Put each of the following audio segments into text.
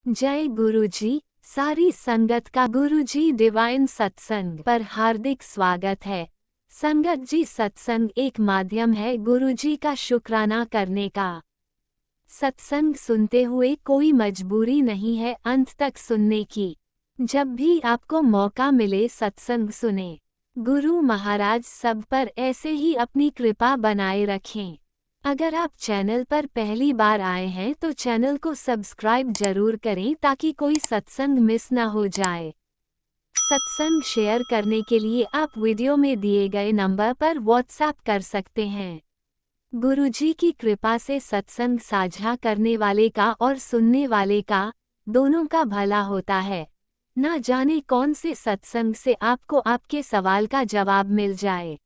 जय गुरुजी। सारी संगत का गुरुजी डिवाइन सत्संग पर हार्दिक स्वागत है। संगत जी, सत्संग एक माध्यम है गुरुजी का शुक्राना करने का। सत्संग सुनते हुए कोई मजबूरी नहीं है अंत तक सुनने की। जब भी आपको मौका मिले सत्संग सुने। गुरु महाराज सब पर ऐसे ही अपनी कृपा बनाए रखें। अगर आप चैनल पर पहली बार आए हैं तो चैनल को सब्सक्राइब जरूर करें ताकि कोई सत्संग मिस ना हो जाए। सत्संग शेयर करने के लिए आप वीडियो में दिए गए नंबर पर व्हाट्सएप कर सकते हैं। गुरुजी की कृपा से सत्संग साझा करने वाले का और सुनने वाले का, दोनों का भला होता है। ना जाने कौन से सत्संग से आपको आपके सवाल का जवाब मिल जाए।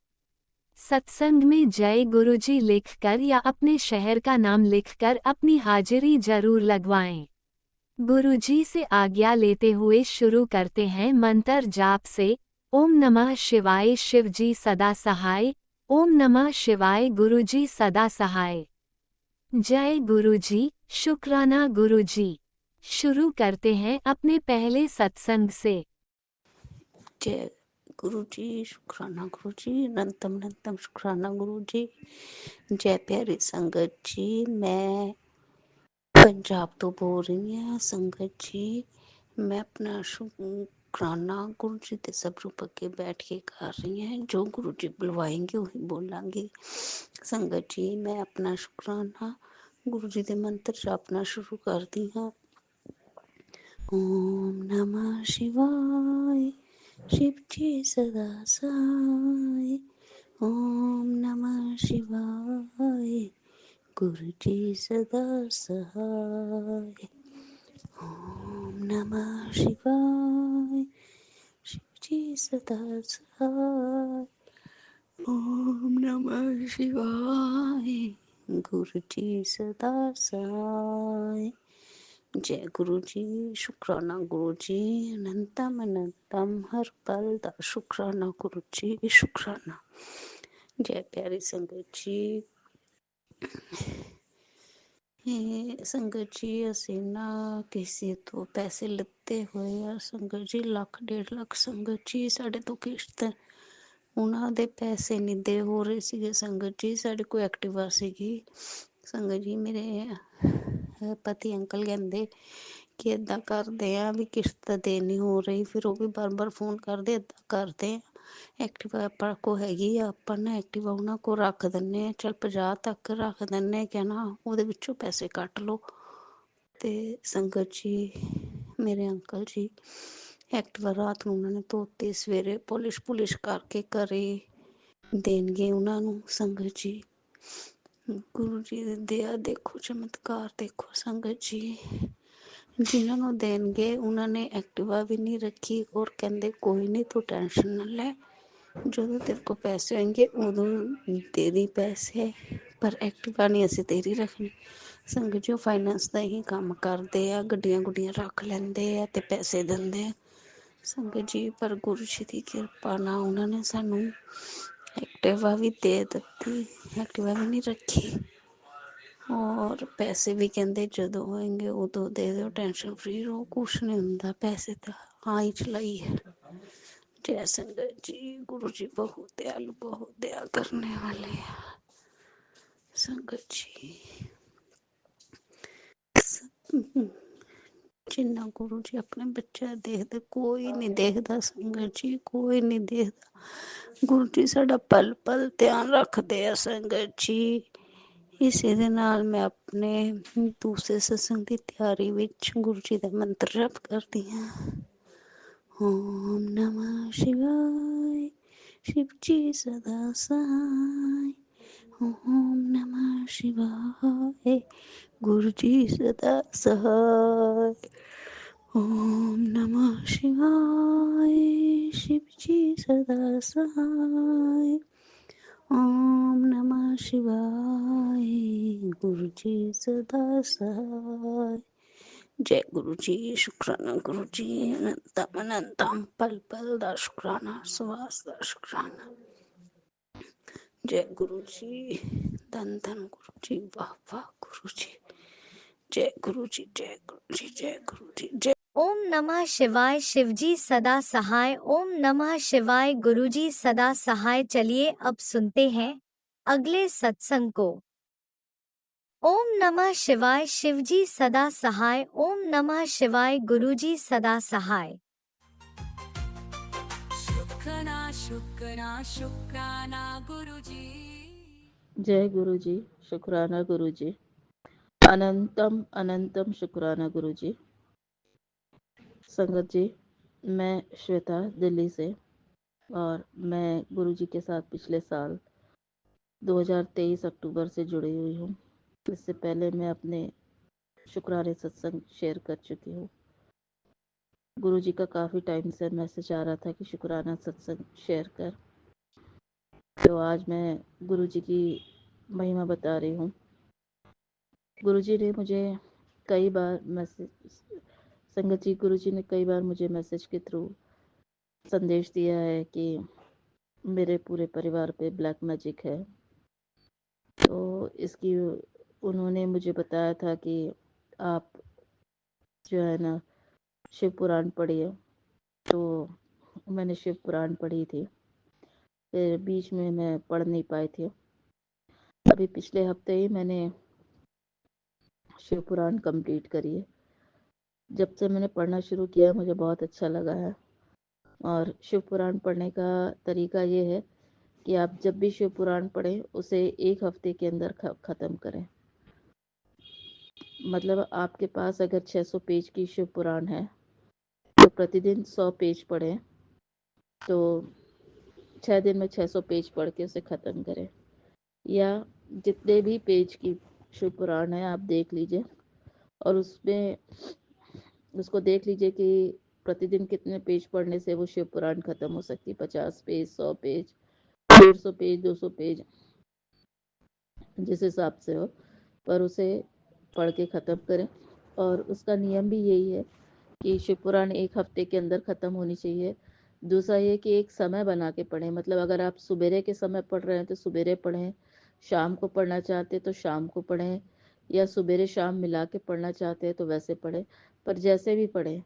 सत्संग में जय गुरुजी लिखकर या अपने शहर का नाम लिखकर अपनी हाजिरी जरूर लगवाएं। गुरुजी से आज्ञा लेते हुए शुरू करते हैं मंत्र जाप से। ओम नमः शिवाय शिवजी सदा सहाय। ओम नमः शिवाय गुरुजी सदा सहाय। जय गुरुजी, शुक्राना गुरुजी। शुरू करते हैं अपने पहले सत्संग से। जय गुरु जी, शुक्राना गुरु जी, अनंतम अनंतम शुक्राना गुरु जी। जय प्यारी संगत जी, मैं पंजाब तो बोल रही हूँ। संगत जी, मैं अपना शुक्राना गुरु जी के सब रूप के बैठ के कर रही हैं। जो गुरु जी बुलवाएंगे वही बोलांगे। संगत जी, मैं अपना शुक्राना गुरु जी के मंत्र जापना शुरू कर दी हूँ। ओम नमः शिवाय शिव जी सदा सहाय। ओम नमः शिवाय गुरु जी सदा सहाय। ओम नमः शिवाय शिव जी सदा सहाय। ओम नमः शिवाय गुरु जी सदा सहाय। जय गुरु जी, शुक्राना गुरु जी, अनंतम अनंतम हर पल दा शुक्राना गुरु जी, शुक्राना। जय प्यारी संगत जी, संगत जी ਅਸੀਂ ਨਾ ਕਿਸੇ ਤੋਂ ਪੈਸੇ ਲਿੱਤੇ ਹੋਏ ਆ। ਸੰਗਤ ਜੀ 1 1.5 ਲੱਖ ਸੰਗਤ ਜੀ ਸਾਡੇ ਤੋਂ ਕਿਸ਼ਤ ਉਹਨਾਂ ਦੇ ਪੈਸੇ ਨਹੀਂ ਦੇ ਹੋ ਰਹੇ ਸੀਗੇ। ਸੰਗਤ ਜੀ ਸਾਡੇ ਕੋਲ ਐਕਟਿਵਾ ਸੀਗੀ। ਸੰਗਤ ਜੀ ਮੇਰੇ ਪਤੀ ਅੰਕਲ ਕਹਿੰਦੇ ਕਿ ਇੱਦਾਂ ਕਰਦੇ ਆ ਵੀ ਕਿਸ਼ਤ ਦੇ ਨਹੀਂ ਹੋ ਰਹੀ। ਫਿਰ ਉਹ ਵੀ ਬਾਰ ਫੋਨ ਕਰਦੇ ਇੱਦਾਂ ਕਰਦੇ ਆ, ਐਕਟਿਵਾ ਆਪਾਂ ਕੋਲ ਹੈਗੀ ਆ, ਆਪਾਂ ਨਾ ਐਕਟਿਵਾ ਉਹਨਾਂ ਕੋਲ ਰੱਖ ਦਿੰਦੇ ਹਾਂ, ਚੱਲ 50 ਤੱਕ ਰੱਖ ਦਿੰਦੇ ਹਾਂ, ਕਹਿਣਾ ਉਹਦੇ ਵਿੱਚੋਂ ਪੈਸੇ ਕੱਟ ਲਓ। ਅਤੇ ਸੰਗਤ ਜੀ, ਮੇਰੇ ਅੰਕਲ ਜੀ ਐਕਟਿਵਾ ਰਾਤ ਨੂੰ ਉਹਨਾਂ ਨੇ ਧੋਤੀ, ਸਵੇਰੇ ਪੁਲਿਸ਼ ਕਰਕੇ ਘਰੇ ਦੇਣਗੇ ਉਹਨਾਂ ਨੂੰ। ਸੰਗਤ ਜੀ, ਗੁਰੂ ਜੀ ਦੀ ਦਇਆ ਦੇਖੋ, ਚਮਤਕਾਰ ਦੇਖੋ। ਸੰਗਤ ਜੀ, ਜਿਨ੍ਹਾਂ ਨੂੰ ਦੇਣਗੇ ਉਹਨਾਂ ਨੇ ਐਕਟਿਵਾ ਵੀ ਨਹੀਂ ਰੱਖੀ ਔਰ ਕਹਿੰਦੇ ਕੋਈ ਨਹੀਂ ਤੂੰ ਟੈਨਸ਼ਨ ਨਾ ਲੈ, ਜਦੋਂ ਤੇਰੇ ਕੋਲ ਪੈਸੇ ਹੋਏਂਗੇ ਉਦੋਂ ਦੇ ਦੀ ਪੈਸੇ, ਪਰ ਐਕਟਿਵਾ ਨਹੀਂ ਅਸੀਂ ਤੇਰੀ ਰੱਖਣੀ। ਸੰਗਤ ਜੀ, ਉਹ ਫਾਈਨੈਂਸ ਦਾ ਹੀ ਕੰਮ ਕਰਦੇ ਆ, ਗੱਡੀਆਂ ਗੁੱਡੀਆਂ ਰੱਖ ਲੈਂਦੇ ਆ ਅਤੇ ਪੈਸੇ ਦਿੰਦੇ ਆ। ਸੰਗਤ ਜੀ, ਪਰ ਗੁਰੂ ਜੀ ਦੀ ਕਿਰਪਾ ਨਾਲ ਉਹਨਾਂ ਨੇ ਸਾਨੂੰ ਐਕਟਿਵਾ ਵੀ ਦੇ ਦਿੱਤੀ, ਐਕਟਿਵਾ ਵੀ ਨਹੀਂ ਰੱਖੀ ਔਰ ਪੈਸੇ ਵੀ ਕਹਿੰਦੇ ਜਦੋਂ ਹੋਏਂਗੇ ਉਦੋਂ ਦੇ ਦਿਓ, ਟੈਨਸ਼ਨ ਫਰੀ ਰਹੋ, ਕੁਛ ਨਹੀਂ ਹੁੰਦਾ, ਪੈਸੇ ਤਾਂ ਹਾਂ ਹੀ ਚਲਾਈ ਹੈ। जय संगत जी, गुरु जी बहुत दयालु, बहुत दया करने वाले हैं। संगत जी, जिन्ना गुरु जी अपने बच्चे देखते कोई नहीं देखता। संगत जी, कोई नहीं देखता। गुरु जी साडा पल पल ध्यान रखते हैं। संगत जी, इसी दे नाल मैं अपने दूसरे सत्संग की तैयारी विच गुरु जी का मंत्र जप करती हाँ। ओम नमः शिवाय शिव जी सदा सहाय। ओम नमः शिवाय गुरु जी सदा सहाय। ओम नमः शिवाय शिव जी सदा सहाय। ओम नमः शिवाय गुरु जी सदा सहाय। जय गुरु जी, शुक्राना गुरु जी, अनंतम अनंतम पल पल दा शुक्राना, श्वास दा शुक्राना। जय गुरु जी, धन धन गुरु जी, वाह वाह गुरु जी, जय गुरु जी, जय गुरु जी, जय गुरु जी, जय। ओम नमः शिवाय। शिवजी सदा सहाय। ओम नमः शिवाय। गुरुजी सदा सहाय। चलिए अब सुनते हैं अगले सत्संग को। ओम नमः शिवाय। शिवजी सदा सहाय। ओम नमः शिवाय। गुरुजी सदा सहाय। शुक्राना शुक्राना शुक्राना गुरुजी। जय गुरु जी। शुक्राना गुरु जी। अनंतम अनंतम शुक्राना गुरु जी। संगत जी, मैं श्वेता दिल्ली से, और मैं गुरु जी के साथ पिछले साल 2023 अक्टूबर से जुड़ी हुई हूँ। इससे पहले मैं अपने शुक्राने सत्संग शेयर कर चुकी हूँ। गुरु जी का काफ़ी टाइम से मैसेज आ रहा था कि शुक्राना सत्संग शेयर कर, तो आज मैं गुरु जी की महिमा बता रही हूँ। गुरु जी ने मुझे कई बार संगत जी, गुरु जी ने कई बार मुझे मैसेज के थ्रू संदेश दिया है कि मेरे पूरे परिवार पे ब्लैक मैजिक है। तो इसकी उन्होंने मुझे बताया था कि आप जो है ना शिव पुराण पढ़िए। तो मैंने शिव पुराण पढ़ी थी, फिर बीच में मैं पढ़ नहीं पाई थी। अभी पिछले हफ्ते ही मैंने शिव पुराण कंप्लीट करी है। जब से मैंने पढ़ना शुरू किया मुझे बहुत अच्छा लगा है। और शिव पुराण पढ़ने का तरीका ये है कि आप जब भी शिव पुराण पढ़ें उसे 1 हफ्ते के अंदर ख़त्म करें। मतलब आपके पास अगर 600 पेज की शिव पुराण है तो प्रतिदिन 100 पेज पढ़ें, तो 6 दिन में 600 पेज पढ़ के उसे ख़त्म करें। या जितने भी पेज की शिव पुराण है आप देख लीजिए, और उसमें उसको देख लीजिए कि प्रतिदिन कितने पेज पढ़ने से वो शिव पुराण ख़त्म हो सकती है। 50 पेज, 100 पेज, 150 पेज, 200 पेज, जिस हिसाब से हो, पर उसे पढ़ के ख़त्म करें। और उसका नियम भी यही है कि शिव पुराण 1 हफ्ते के अंदर ख़त्म होनी चाहिए। दूसरा ये कि एक समय बना के पढ़ें, मतलब अगर आप सुबेरे के समय पढ़ रहे हैं तो सुबेरे पढ़ें, शाम को पढ़ना चाहते हैं तो शाम को पढ़ें, या सुबेरे शाम मिला के पढ़ना चाहते हैं तो वैसे पढ़ें। पर जैसे भी पढ़ें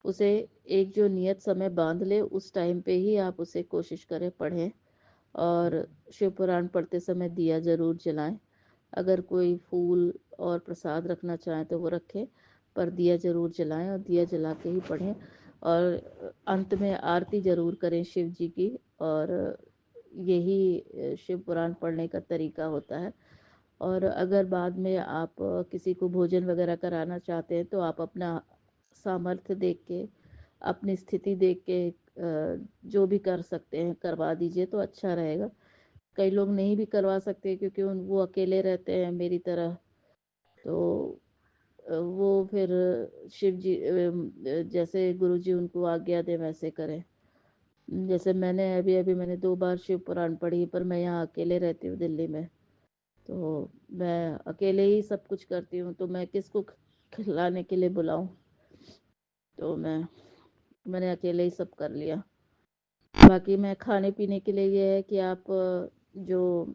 उसे एक जो नियत समय बांध ले, उस टाइम पे ही आप उसे कोशिश करें पढ़ें। और शिव पुराण पढ़ते समय दिया ज़रूर जलाएं। अगर कोई फूल और प्रसाद रखना चाहें तो वो रखें, पर दिया ज़रूर जलाएं और दिया जला के ही पढ़ें। और अंत में आरती ज़रूर करें शिव जी की। और यही शिव पुराण पढ़ने का तरीका होता है। और अगर बाद में आप किसी को भोजन वगैरह कराना चाहते हैं तो आप अपना सामर्थ्य देख के, अपनी स्थिति देख के जो भी कर सकते हैं करवा दीजिए तो अच्छा रहेगा। कई लोग नहीं भी करवा सकते क्योंकि वो अकेले रहते हैं मेरी तरह, तो वो फिर शिव जी जैसे गुरु जी उनको आज्ञा दे वैसे करें। जैसे मैंने 2 बार शिव पुराण पढ़ी, पर मैं यहाँ अकेले रहती हूँ दिल्ली में, तो मैं अकेले ही सब कुछ करती हूँ, तो मैं किसको खिलाने के लिए बुलाऊं। तो मैंने अकेले ही सब कर लिया। बाकी मैं खाने पीने के लिए ये है कि आप जो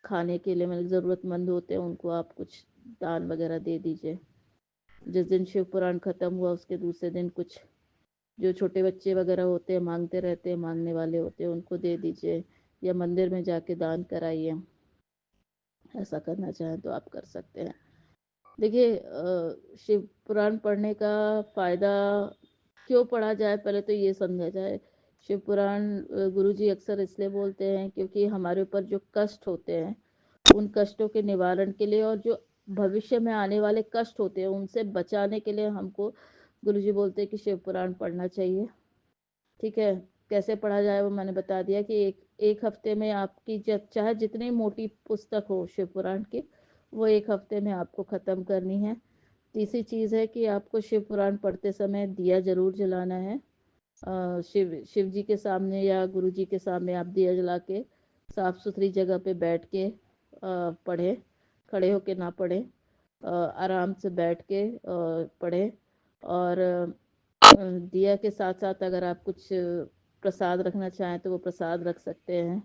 खाने के लिए मतलब ज़रूरतमंद होते हैं उनको आप कुछ दान वगैरह दे दीजिए। जिस दिन शिव पुराण ख़त्म हुआ उसके दूसरे दिन कुछ जो छोटे बच्चे वगैरह होते हैं, मांगते रहते हैं, मांगने वाले होते हैं, उनको दे दीजिए, या मंदिर में जाके दान कराइए। ऐसा करना चाहें तो आप कर सकते हैं। देखिए, शिव पुराण पढ़ने का फ़ायदा क्यों पढ़ा जाए, पहले तो ये समझा जाए। शिव पुराण गुरु जी अक्सर इसलिए बोलते हैं क्योंकि हमारे ऊपर जो कष्ट होते हैं उन कष्टों के निवारण के लिए, और जो भविष्य में आने वाले कष्ट होते हैं उनसे बचाने के लिए हमको गुरु जी बोलते हैं कि शिव पुराण पढ़ना चाहिए। ठीक है, कैसे पढ़ा जाए वो मैंने बता दिया कि एक हफ्ते में आपकी चाहे जितनी मोटी पुस्तक हो शिव पुराण की, वो 1 हफ्ते में आपको ख़त्म करनी है। तीसरी चीज़ है कि आपको शिव पुराण पढ़ते समय दिया ज़रूर जलाना है। शिव जी के सामने या गुरु जी के सामने आप दिया जला के साफ़ सुथरी जगह पे बैठ के पढ़ें। खड़े होके ना पढ़ें, आराम से बैठ के पढ़ें। और दिया के साथ साथ अगर आप कुछ प्रसाद रखना चाहें तो वो प्रसाद रख सकते हैं।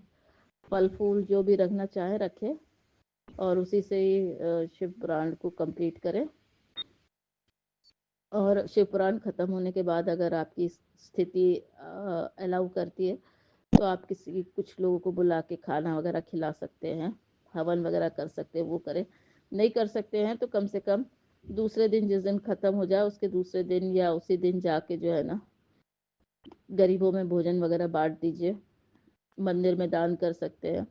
फल फूल जो भी रखना चाहें रखें, और उसी से ही शिव पुराण को कंप्लीट करें। और शिव पुराण खत्म होने के बाद अगर आपकी स्थिति अलाउ करती है तो आप किसी कुछ लोगों को बुला के खाना वगैरह खिला सकते हैं, हवन वगैरह कर सकते हैं, वो करें। नहीं कर सकते हैं तो कम से कम दूसरे दिन, जिस दिन खत्म हो जाए उसके दूसरे दिन या उसी दिन जाके जो है ना गरीबों में भोजन वगैरह बांट दीजिए। मंदिर में दान कर सकते हैं।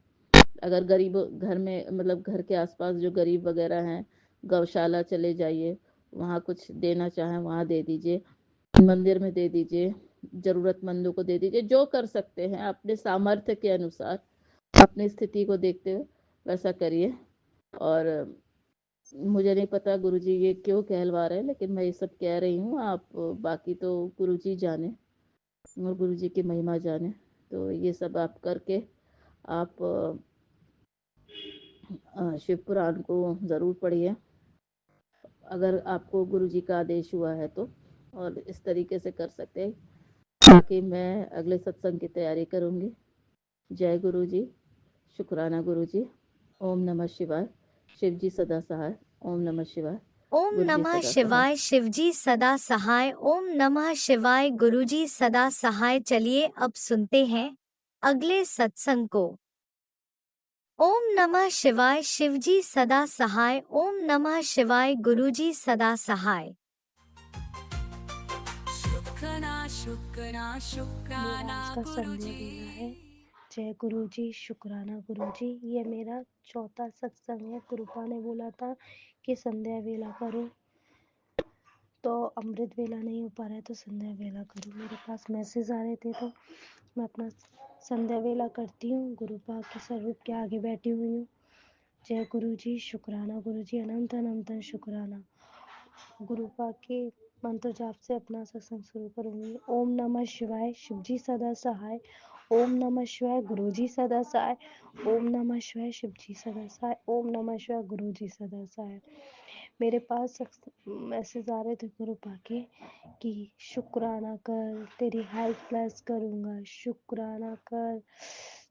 अगर गरीब घर में, मतलब घर के आसपास जो गरीब वगैरह हैं, गौशाला चले जाइए, वहाँ कुछ देना चाहें वहाँ दे दीजिए, मंदिर में दे दीजिए, जरूरतमंदों को दे दीजिए। जो कर सकते हैं अपने सामर्थ्य के अनुसार, अपनी स्थिति को देखते हुए वैसा करिए। और मुझे नहीं पता गुरुजी ये क्यों कहलवा रहे हैं, लेकिन मैं ये सब कह रही हूँ। आप बाकी तो गुरुजी जाने और गुरुजी की महिमा जाने। तो ये सब आप करके आप शिव पुराण को ज़रूर पढ़िए, अगर आपको गुरुजी का आदेश हुआ है तो। और इस तरीके से कर सकते हैं। बाकी मैं अगले सत्संग की तैयारी करूँगी। जय गुरुजी, शुक्राना गुरुजी। ओम नमः शिवाय, शिव जी सदा सहाय। ओम नमः शिवाय, ओम गुरुजी नमः सदा सहाय। शिवाय, शिवजी सदा सहाय। ओम नमः शिवाय, गुरुजी सदा सहाय। चलिए अब सुनते हैं अगले सत्संग को। ओम नमः शिवाय, शिवजी सदा सहाय। ओम नमः शिवाय, गुरुजी सदा सहाय। शुक्राना शुक्राना मेरा शुक्राना आज का संध्या गुरुजी वेला है। जय गुरु जी, शुक्राना गुरु जी। ये मेरा चौथा सत्संग है। गुरुपा ने बोला था कि संध्या वेला करो, तो अमृत वेला नहीं हो पा रहा है तो संध्या वेला करो। मेरे पास मैसेज आ रहे थे तो मैं अपना संध्या वेला करती हूँ। गुरुपा के स्वरूप के आगे बैठी हुई हूँ। जय गुरु जी, शुक्राना गुरु जी। अनंत अनंत शुक्राना। गुरुपा के मंत्र जाप से अपना सत्संग शुरू करूंगी। ओम नमः शिवाय, शिवजी सदा सहाय। ओम नमः शिवाय, गुरुजी सदा सहाय। ओम नमः शिवाय, शिवजी सदा सहाय। ओम नमः शिवाय, गुरुजी सदा सहाय। मेरे पास मैसेज आ रहे थे गुरुपा के कि शुक्राना कर, तेरी हेल्प प्लस करूँगा, शुक्राना कर।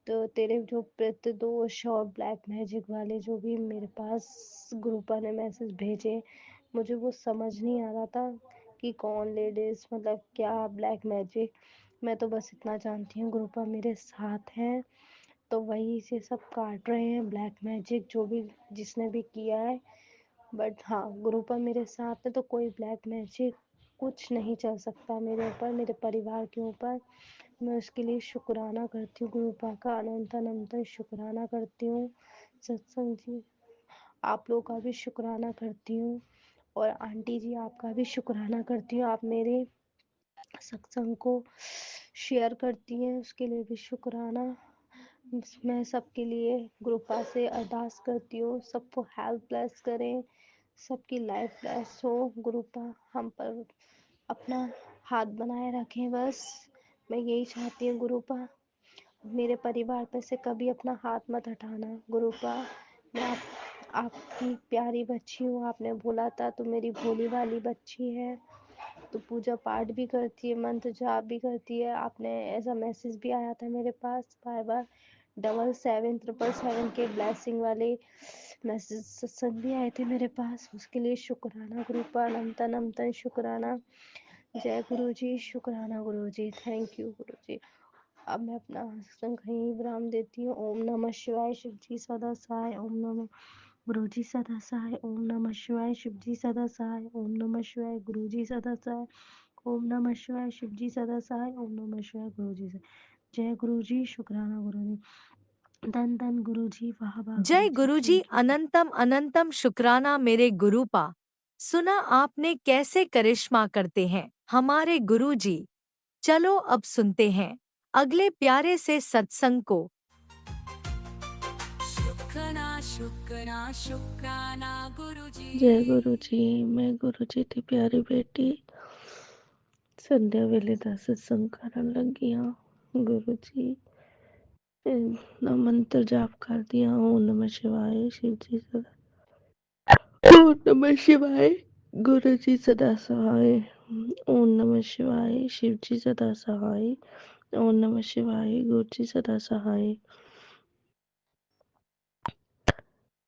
तो तेरे जो प्रतिदोष और ब्लैक मैजिक वाले जो भी मेरे पास गुरुपा ने मैसेज भेजे, मुझे वो समझ नहीं आ रहा था कि कौन लेडीज़, मतलब क्या ब्लैक मैजिक। मैं तो बस इतना जानती हूँ गुरुपा मेरे साथ हैं, तो वही से सब काट रहे हैं ब्लैक मैजिक जो भी जिसने भी किया है। बट हाँ, गुरुपा मेरे साथ है तो कोई ब्लैक मैजिक कुछ नहीं चल सकता मेरे ऊपर, मेरे परिवार के ऊपर। मैं उसके लिए शुक्राना करती हूँ गुरुपा का, अनंत अनंत शुक्राना करती हूँ। सत्संग जी आप लोगों का भी शुक्राना करती हूँ, और आंटी जी आपका भी शुक्राना करती हूँ। आप मेरे सत्संग को शेयर करती हैं, उसके लिए भी शुक्राना। मैं सबके लिए गुरुपा से अरदास करती हूँ, सबको हेल्प ब्लेस करें, सबकी लाइफ ब्लेस हो। गुरुपा हम पर अपना हाथ बनाए रखें, बस मैं यही चाहती हूँ गुरुपा। मेरे परिवार पर से कभी अपना हाथ मत हटाना गुरुपा। मैं आपकी प्यारी बच्ची हूँ, आपने बोला था तो मेरी भोली वाली बच्ची है, तो पूजा पाठ भी करती है, मंत्र जाप भी करती है। आपने ऐसा मैसेज भी आया था मेरे पास बार बार, 7777 के ब्लेसिंग वाले मैसेज सत्संग भी आए थे मेरे पास। उसके लिए शुक्राना गुरुपा, अनंत अनंत शुक्राना। जय गुरु जी, शुक्राना गुरु जी, थैंक यू गुरु जी। अब मैं अपना सत्संग कहीं विराम देती हूँ। ओम नमः शिवाय, शिव जी सदा सहाय। ओम नमः गुरु जी सदा सहाय। ओम नमः शिवाय, शिव जी सदा सहाय। ओम नमः शिवाय, गुरु जी सदा सहाय। ओम नमः शिवाय, शिव जी सदा सहाय। ओम नमः शिवाय, गुरु जी से। जय गुरु जी, शुक्राना गुरु जी, धन धन गुरु जी, वाह वाह जय गुरु जी, गुरुजी, थैंक यू। अनंतम अनंतम शुक्राना मेरे गुरुपा। सुना आपने कैसे करिश्मा करते हैं हमारे गुरुजी। चलो अब सुनते हैं अगले प्यारे से सत्संग को। शुक्राना शुक्राना शुक्राना गुरुजी जय गुरु जी, मैं गुरु जी की प्यारी बेटी संध्या वेले ਦਾ सत्संग ਕਰਨ ਲੱਗੀ ਹਾਂ। गुरु जी ना मंत्र जाप कर दिया। ओम नमः शिवाय, शिव जी सदा। ओम नमः शिवाय, गुरु जी सदा सहाय। ओम नमः शिवाय, शिव जी सदा सहाय। ओम नमः शिवाय, गुरु जी सदा सहाय।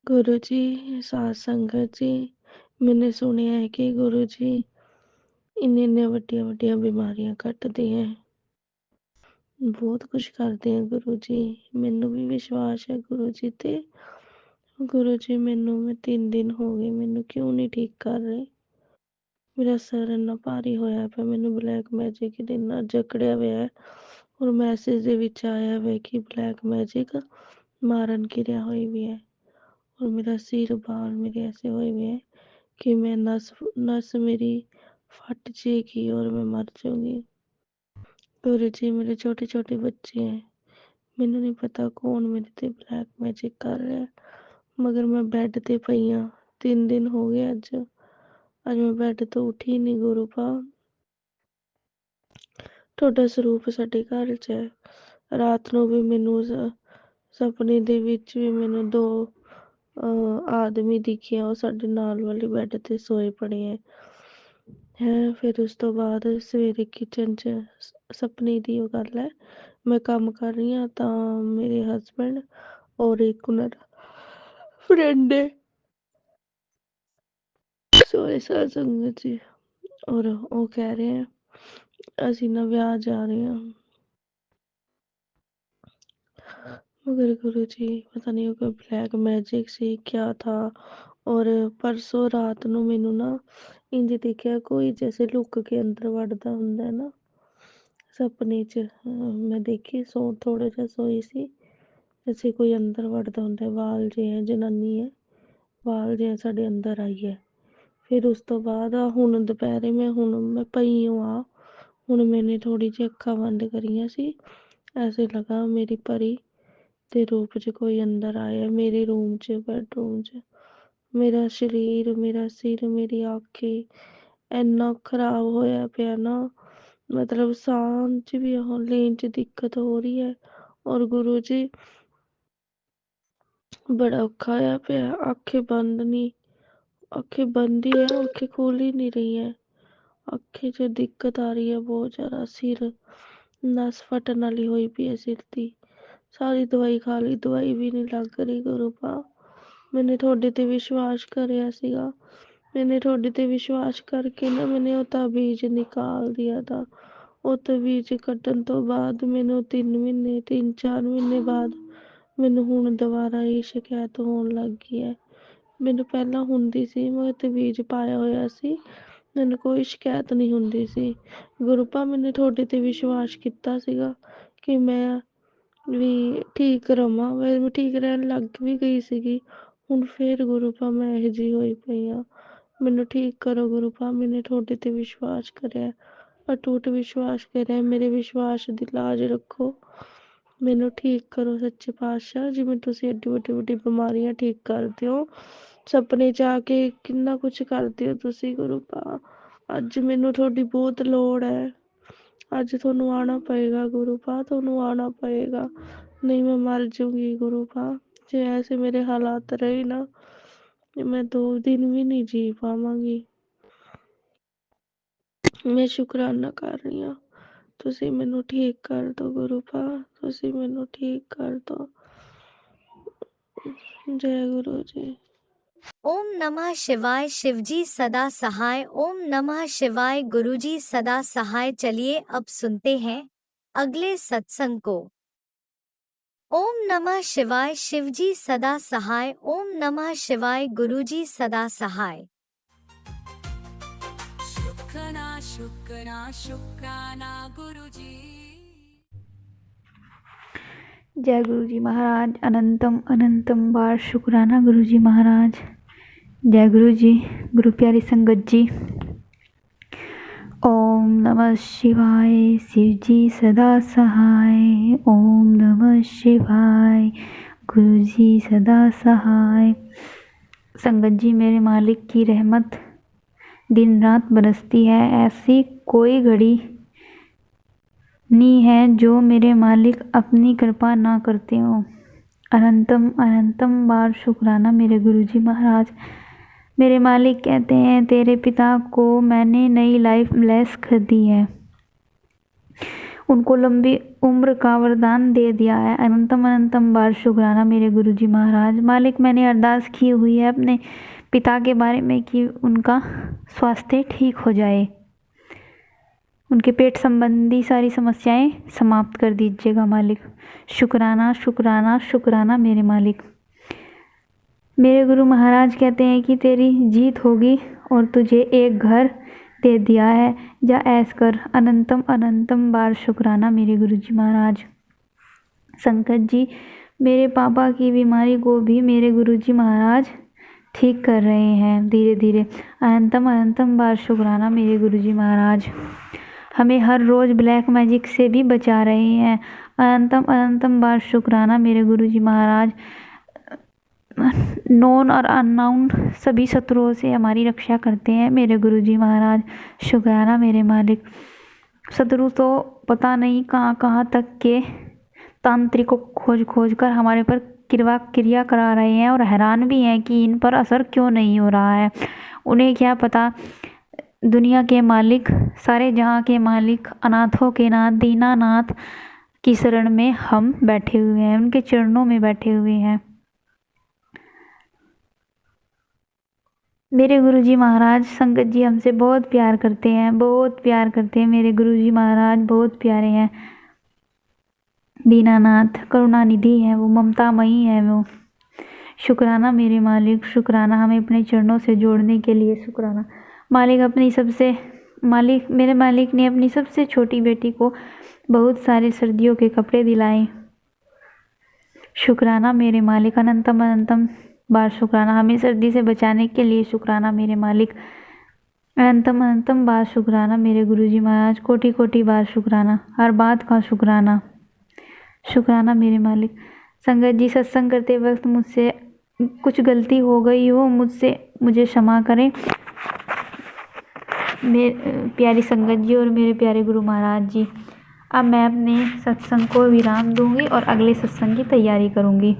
गुरु जी, सात संगत जी, मैंने सुनिया है कि गुरु जी ਇੰਨੀਆਂ ਵੱਡੀਆਂ ਵੱਡੀਆਂ ਬਿਮਾਰੀਆਂ ਕੱਟਦੇ ਹੈ, ਬਹੁਤ ਕੁਛ ਕਰਦੇ ਆ ਗੁਰੂ ਜੀ। ਮੈਨੂੰ ਵੀ ਵਿਸ਼ਵਾਸ ਹੈ ਗੁਰੂ ਜੀ ਤੇ। ਗੁਰੂ ਜੀ ਮੈਂ 3 ਦਿਨ ਹੋ ਗਏ, ਮੈਨੂੰ ਕਿਉਂ ਨਹੀਂ ਠੀਕ ਕਰ ਰਹੇ। ਮੇਰਾ ਸਿਰ ਇੰਨਾ ਭਾਰੀ ਹੋਇਆ ਪਿਆ, ਮੈਨੂੰ ਬਲੈਕ ਮੈਜਿਕ ਇੰਨਾ ਜਕੜਿਆ ਹੋਇਆ ਹੈ। ਔਰ ਮੈਸੇਜ ਦੇ ਵਿੱਚ ਆਇਆ ਹੋਇਆ ਕਿ ਬਲੈਕ ਮੈਜਿਕ ਮਾਰਨ ਕਿਰਿਆ ਹੋਈ ਵੀ ਹੈ। और मेरा सिर बाल मेरे ऐसे हुए हुए हैं कि मैं नस मेरी फट जाएगी और मैं मर जाऊंगी। गुरु जी मेरे छोटे छोटे बच्चे हैं, मैनू नहीं पता कौन मेरे ते ब्लैक मैजिक कर रहा है, मगर मैं बैड ते पई हाँ। 3 दिन हो गए अज मैं बैड तो उठी नहीं। गुरु पा तुहाडा स्वरूप साडे घर च है। रात नूं भी मैनू सपने दे विच भी मैनू 2 आदमी दिखे, वो साडे नाल वाले बैड ते सोए पड़े है। फिर उस तो बाद सवेरे किचन च सपने दी वो गल है, मैं काम कर रही हाँ तो मेरे हसबैंड और एक उन्हां फ्रेंड है सोए संगत जी, और वो कह रहे हैं असी ना ब्याह जा रहे हैं। मगर गुरु जी पता नहीं वो कोई ब्लैक मैजिक सी क्या था। और परसों रात नूं मैनू ना इंज दिखिया कोई जैसे लुक के अंदर वड़दा हुंदा है ना सपने च। मैं देखी थोड़ा जा सोई सी, जैसे कोई अंदर वड़दा हुंदा है। वाल जे है, जनानी है, वाल जे साडे अंदर आई है। फिर उस तो बाद हुण दोपहरे मैं पई आ, हुण मैंने थोड़ी जी अक्खां बंद करियां सी, ऐसे लगा मेरी परी ते रूप च कोई अंदर आया मेरे रूम च, बेडरूम च। मेरा शरीर, मेरा सिर, मेरी अखें इन्ना खराब होया पिया ना, मतलब सांस च भी लेन च दिक्कत हो रही है। और गुरु जी बड़ा औखा होया पिया, अखें बंद नहीं, अखें बंद ही है, अखें खुल ही नहीं रही है। अखें च दिक्कत आ रही है बहुत ज़्यादा। सिर नस फटन वाली होई पई है सिर दी। सारी दवाई खा ली, दवाई भी नहीं लग रही। गुरु पा मैंने थोड़े ते विश्वास करिया सीगा, मैंने थोड़े ते विश्वास करके ना मैंने वो ताबीज निकाल दिया था। वो ताबीज कट्टन तो बाद मैनू 3-4 महीने बाद मैनू हुण दोबारा ये शिकायत होन लग गई है। मैनू पहला हुंदी सी, मगर ताबीज पाया होया सी, मैनू कोई शिकायत नहीं हुंदी सी। गुरु पा मैंने थोड़े ते विश्वास किया सीगा कि मैं भी ठीक रवां, मैं ठीक रहन लग भी गई सीगी। हुण फिर गुरु पा मैं इहो जी होई पई हाँ। मैनू ठीक करो गुरु पा, मैंने थोड़े ते विश्वास करिया, अटूट विश्वास करिया, मेरे विश्वास दी लाज रखो। मैनू ठीक करो सच्चे पातशाह, जिवें तुसीं एड्डी वड्डी वड्डी बीमारियां ठीक करदे हो, सपने च आके किन्ना कुछ करदे हो तुसीं गुरु पा। अज मैनू थोड़ी बहुत लोड़ है, अज थोनू आना पएगा गुरु पा, थोनू आना पएगा, नहीं मैं मर जाऊंगी गुरु पा। जे ऐसे मेरे हालात रहे ना, मैं 2 दिन भी नहीं जी पावांगी। मैं शुकराना कर रही हाँ, तुसीं मैनू ठीक कर दो गुरु पा, तुसीं मैनू ठीक कर दो। जय गुरु जी। ओम नमः शिवाय। शिवजी सदा सहाय। ओम नमः शिवाय। गुरुजी सदा सहाय। चलिए अब सुनते हैं अगले सत्संग को। ओम नमः शिवाय। शिवजी सदा सहाय। ओम नमः शिवाय। गुरुजी सदा सहाय। शुक्राना शुक्राना शुक्राना गुरुजी। जय गुरु जी महाराज। अनंतम अनंतम बार शुक्राना गुरु जी महाराज। जय गुरु जी। गुरु प्यारी संगत जी, ओम नमः शिवाय। शिव जी सदा सहाय। ओम नमः शिवाय। गुरु जी सदा सहाय। संगत जी, मेरे मालिक की रहमत दिन रात बरसती है, ऐसी कोई घड़ी नहीं है जो मेरे मालिक अपनी कृपा ना करते हो। अनंतम अनंतम बार शुक्राना मेरे गुरुजी महाराज। मेरे मालिक कहते हैं, तेरे पिता को मैंने नई लाइफ ब्लेस कर दी है, उनको लंबी उम्र का वरदान दे दिया है। अनंतम अनंतम बार शुक्राना मेरे गुरुजी महाराज। मालिक, मैंने अरदास की हुई है अपने पिता के बारे में कि उनका स्वास्थ्य ठीक हो जाए। उनके पेट संबंधी सारी समस्याएं समाप्त कर दीजिएगा मालिक। शुक्राना शुक्राना शुक्राना मेरे मालिक। मेरे गुरु महाराज कहते हैं कि तेरी जीत होगी और तुझे एक घर दे दिया है, जा ऐश कर। अनंतम अनंतम बार शुक्राना मेरे गुरु जी महाराज। संकट जी, मेरे पापा की बीमारी को भी मेरे गुरु जी महाराज ठीक कर रहे हैं धीरे धीरे। अनंतम अनंतम बार शुक्राना मेरे गुरु जी महाराज। हमें हर रोज़ ब्लैक मैजिक से भी बचा रहे हैं। अनंतम अनंतम बार शुक्राना मेरे गुरु जी महाराज। नॉन और अननाउन सभी शत्रुओं से हमारी रक्षा करते हैं मेरे गुरु जी महाराज। शुक्राना मेरे मालिक। शत्रु तो पता नहीं कहाँ कहाँ तक के तांत्रिकों को खोज खोज कर हमारे पर क्रिया करा रहे हैं और हैरान भी हैं कि इन पर असर क्यों नहीं हो रहा है। उन्हें क्या पता, दुनिया के मालिक, सारे जहाँ के मालिक, अनाथों के नाथ, दीनानाथ की शरण में हम बैठे हुए हैं, उनके चरणों में बैठे हुए हैं। मेरे गुरुजी महाराज, संगत जी हमसे बहुत प्यार करते हैं, बहुत प्यार करते हैं। मेरे गुरुजी महाराज बहुत प्यारे हैं। दीनानाथ करुणानिधि है वो, ममतामयी है वो। शुक्राना मेरे मालिक, शुक्राना हमें अपने चरणों से जोड़ने के लिए। शुक्राना मालिक। मेरे मालिक ने अपनी सबसे छोटी बेटी को बहुत सारे सर्दियों के कपड़े दिलाए। शुक्राना मेरे मालिक। अनंतम अनंतम बार शुक्राना हमें सर्दी से बचाने के लिए। शुक्राना मेरे मालिक। अनंतम अनंतम बार शुक्राना मेरे गुरुजी महाराज। कोटि कोटि बार शुक्राना, हर बात का शुक्राना। शुक्राना मेरे मालिक। संगत जी, सत्संग करते वक्त मुझसे कुछ गलती हो गई हो, मुझे क्षमा करें मेरे प्यारी संगत जी और मेरे प्यारे गुरु महाराज जी। अब मैं अपने सत्संग को विराम दूंगी और अगले सत्संग की तैयारी करूंगी।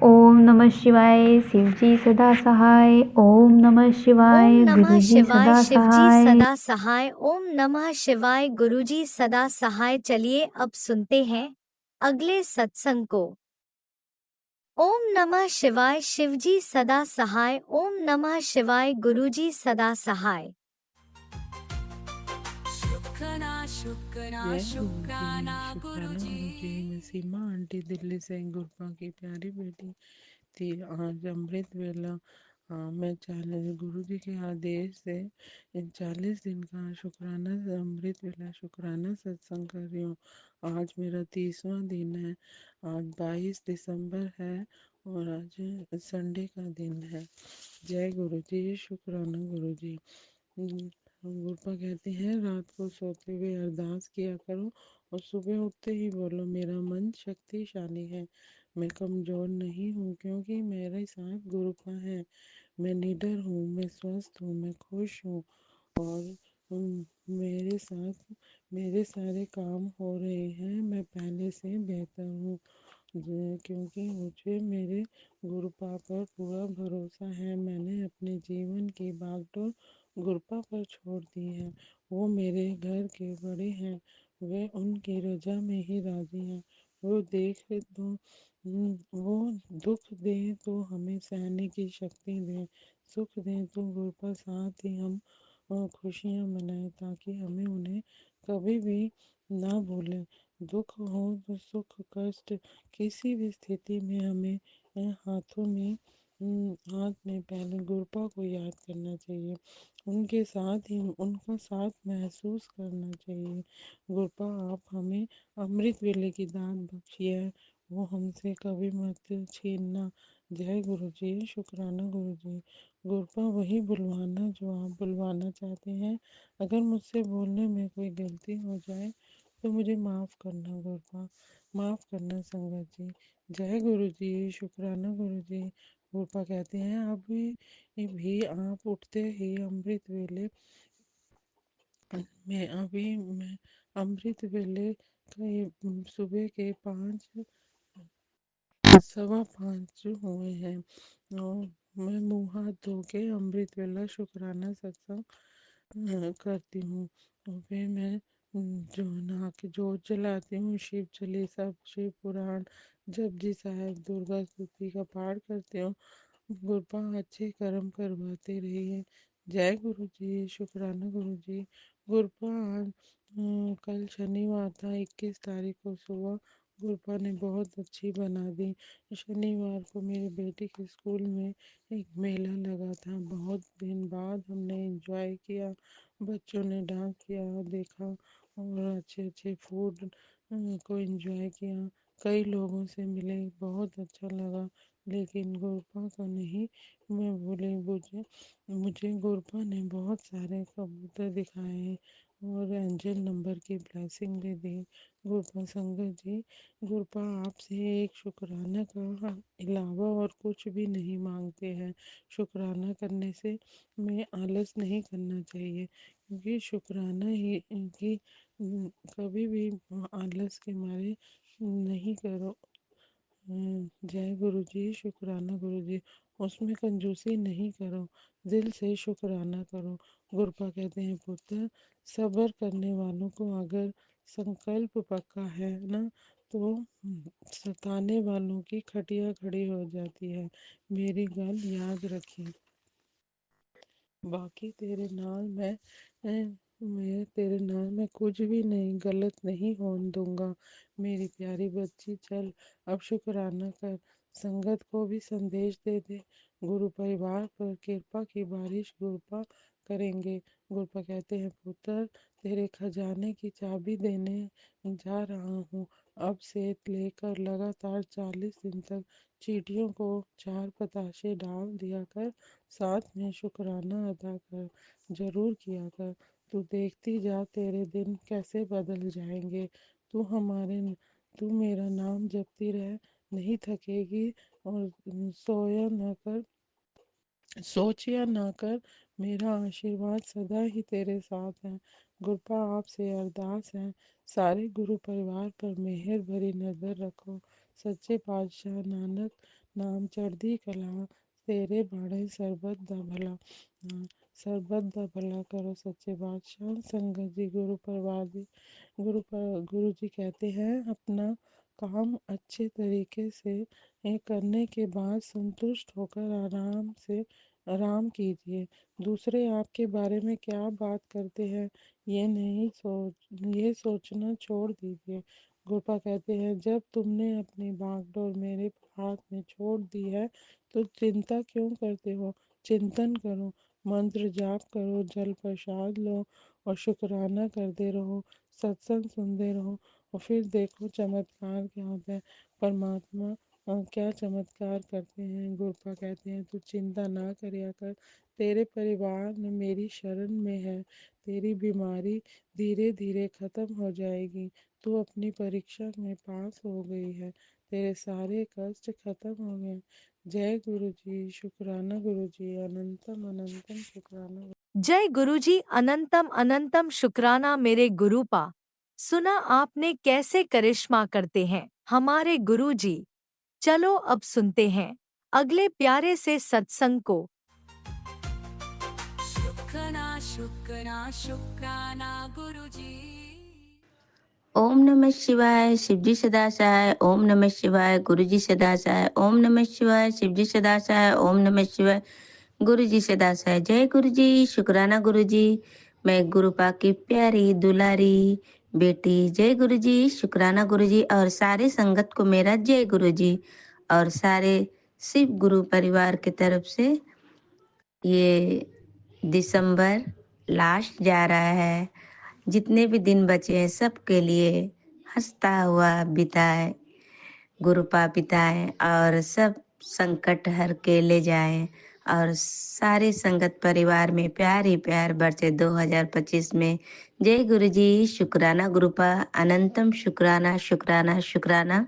ओम नमः शिवाय, शिव जी सदा सहाय। ओम नमः शिवाय, ओम नमः गुरु जी शिवाय, सदा शिवजी सहाय। सदा सहाय। ओम नमः शिवाय, गुरुजी सदा सहाय। चलिए अब सुनते हैं अगले सत्संग को। ओम नमः शिवाय, शिवजी सदा सहाय। ओम नमः शिवाय, गुरुजी सदा सहाय। शुक्राना शुक्राना जय शुक्राना गुरु जी। मैं सीमा आंटी दिल्ली से गुरपा की प्यारी बेटी थी। आज अमृत वेला मैं 40 गुरु जी के आदेश से 40 दिन का शुक्राना अमृत वेला शुक्राना सत्संग कर रही हूँ। आज मेरा 30वां दिन है। आज 22 दिसंबर है और आज संडे का दिन है। जय गुरु जी, शुक्राना गुरु जी। गुरपा कहते हैं रात को सोते हुए अरदास किया करो और सुबह उठते ही बोलो मेरा मन शक्तिशाली है, मैं कमज़ोर नहीं हूँ क्योंकि मेरे साथ गुरपा है। मैं निडर हूँ, मैं स्वस्थ हूँ, मैं खुश हूँ और मेरे साथ मेरे सारे काम हो रहे हैं। मैं पहले से बेहतर हूँ क्योंकि मुझे मेरे गुरुपा पर पूरा भरोसा है। मैंने अपने जीवन की भागदौड़ गुरुपा पर छोड़ दी है। वो मेरे घर के बड़े हैं, वे उनकी रजा में ही राजी हैं। वो देख तो वो दुख दे तो हमें सहने की शक्ति दें, सुख दें तो गुरुपा साथ ही हम खुशियाँ मनाएं ताकि हमें उन्हें कभी भी ना भूलें। दुख हो तो सुख कष्ट किसी भी स्थिति में हमें हाथ में पहले गुरुपा को याद करना चाहिए, उनके साथ ही उनका साथ महसूस करना चाहिए। गुरुपा आप हमें अमृत वेले की दान बख्शिए, वो हमसे कभी मत छीनना। जय गुरु जी, शुक्राना गुरु जी। गुरुपा वही बुलवाना जो आप बुलवाना चाहते हैं। अगर मुझसे बोलने में कोई गलती हो जाए तो मुझे माफ़ करना गुरुपा, माफ़ करना संगत जी। जय गुरु जी, शुक्राना गुरु जी। गुरुपा कहते हैं अभी भी आप उठते ही अमृत वेले मैं अमृत वेले के सुबह के 5:15 हुए हैं और मैं मुँह हाथ धो के अमृत वेला शुक्राना सत्संग करती हूँ और फिर मैं जो नहा के जोत जलाती हूँ, शिव चालीसा, शिव पुराण, जपजी साहिब, दुर्गा स्तुति का पाठ करती हूँ। गुरुपा अच्छे कर्म करवाते रहिए। जय गुरु जी, शुक्राना गुरु जी। गुरपा आज कल शनिवार था, 21 तारीख को सुबह गुरपा ने बहुत अच्छी बना दी। शनिवार को मेरी बेटी के स्कूल में एक मेला लगा था। बहुत दिन बाद हमने एंजॉय किया। बच्चों ने डांस किया, देखा और अच्छे अच्छे फूड को एंजॉय किया। कई लोगों से मिले, बहुत अच्छा लगा। लेकिन गुरपा को नहीं मैं भूली। मुझे मुझे गुरपा ने बहुत सारे कबूतर दिखाए और एंजल नंबर की ब्लेसिंग भी दी। गुरपा संगत जी, गुरपा आपसे एक शुक्राना का अलावा और कुछ भी नहीं मांगते हैं। शुक्राना करने से में आलस नहीं करना चाहिए, क्योंकि शुक्राना ही इनकी कभी भी आलस के मारे नहीं करो। जय गुरु जी, शुक्राना गुरु जी। उसमें कंजूसी नहीं करो, दिल से शुक्राना करो। गुरपा कहते हैं पुत्र, सब्र करने वालों को अगर संकल्प पक्का है ना, तो सताने वालों की खटिया खड़ी हो जाती है। मेरी गल याद रखिए। बाकी तेरे नाल मैं कुछ भी नहीं गलत नहीं होने दूंगा। मेरी प्यारी बच्ची, चल अब शुक्राना कर। संगत को भी संदेश दे दे। गुरु परिवार पर कृपा की बारिश गुरपा करेंगे। गुरपा कहते हैं पुत्र, तेरे खजाने की चाबी देने जा रहा हूँ। अब से लेकर लगातार 40 दिन तक चींटियों को 4 बताशे डाल दिया कर। साथ में शुक्राना अदा कर, जरूर किया कर। तू देखती जा, तेरे दिन कैसे बदल जाएंगे। तू हमारे तू मेरा नाम जपती रह, नहीं थकेगी। और सोच या ना कर, मेरा आशीर्वाद सदा ही तेरे साथ है। गुरपा आपसे अरदास है, सारे गुरु परिवार पर मेहर भरी नज़र रखो। सच्चे पातशाह नानक नाम चढ़दी कला, तेरे बाणे सरबत दा भला। सरबत दा भला करो सच्चे बादशाह। संगत जी, गुरु परिवार जी, गुरु जी कहते हैं अपना काम अच्छे तरीके से करने के बाद संतुष्ट होकर आराम कीजिए। दूसरे आपके बारे में क्या बात करते हैं, ये सोचना छोड़ दीजिए। गोपा कहते हैं, जब तुमने अपनी बागडोर मेरे हाथ में छोड़ दी है, तो चिंता क्यों करते हो। चिंतन करो, मंत्र जाप करो, जल प्रसाद लो और शुक्राना करते रहो। सत्संग सुनते रहो और फिर देखो चमत्कार क्या होता है। परमात्मा क्या चमत्कार करते हैं। गुरपा कहते हैं, तू चिंता ना करिया कर, तेरे परिवार में मेरी शरण में है। तेरी बीमारी धीरे धीरे खत्म हो जाएगी। तू अपनी परीक्षा में पास हो गई है, तेरे सारे कष्ट खत्म हो गए। जय गुरु जी, शुक्राना गुरु जी, अनंतम अनंतम शुक्राना। जय गुरुजी, अनंतम अनंतम शुक्राना मेरे गुरुपा। सुना आपने कैसे करिश्मा करते हैं हमारे गुरुजी। चलो अब सुनते हैं अगले प्यारे से सत्संग को। शुक्राना शुक्राना शुक्राना गुरुजी। ओम नमः शिवाय, शिवजी सदा सहाय। ओम नमः शिवाय, गुरुजी सदा सहाय। ओम नमः शिवाय, शिवजी सदा सहाय। ओम नमः शिवाय, गुरुजी सदा सहाय। जय गुरुजी, शुक्राना गुरुजी। मैं गुरुपा की प्यारी दुलारी बेटी। जय गुरुजी, शुक्राना गुरुजी। और सारे संगत को मेरा जय गुरुजी। और सारे शिव गुरु परिवार की तरफ से ये दिसंबर लास्ट जा रहा है। जितने भी दिन बचे हैं सबके लिए हंसता हुआ बिताए, गुरुपा बिताए और सब संकट हर के ले जाए। और सारे संगत परिवार में प्यार ही प्यार बरसे 2025 में। जय गुरु जी, शुक्राना गुरुपा, अनंतम शुक्राना शुक्राना शुक्राना।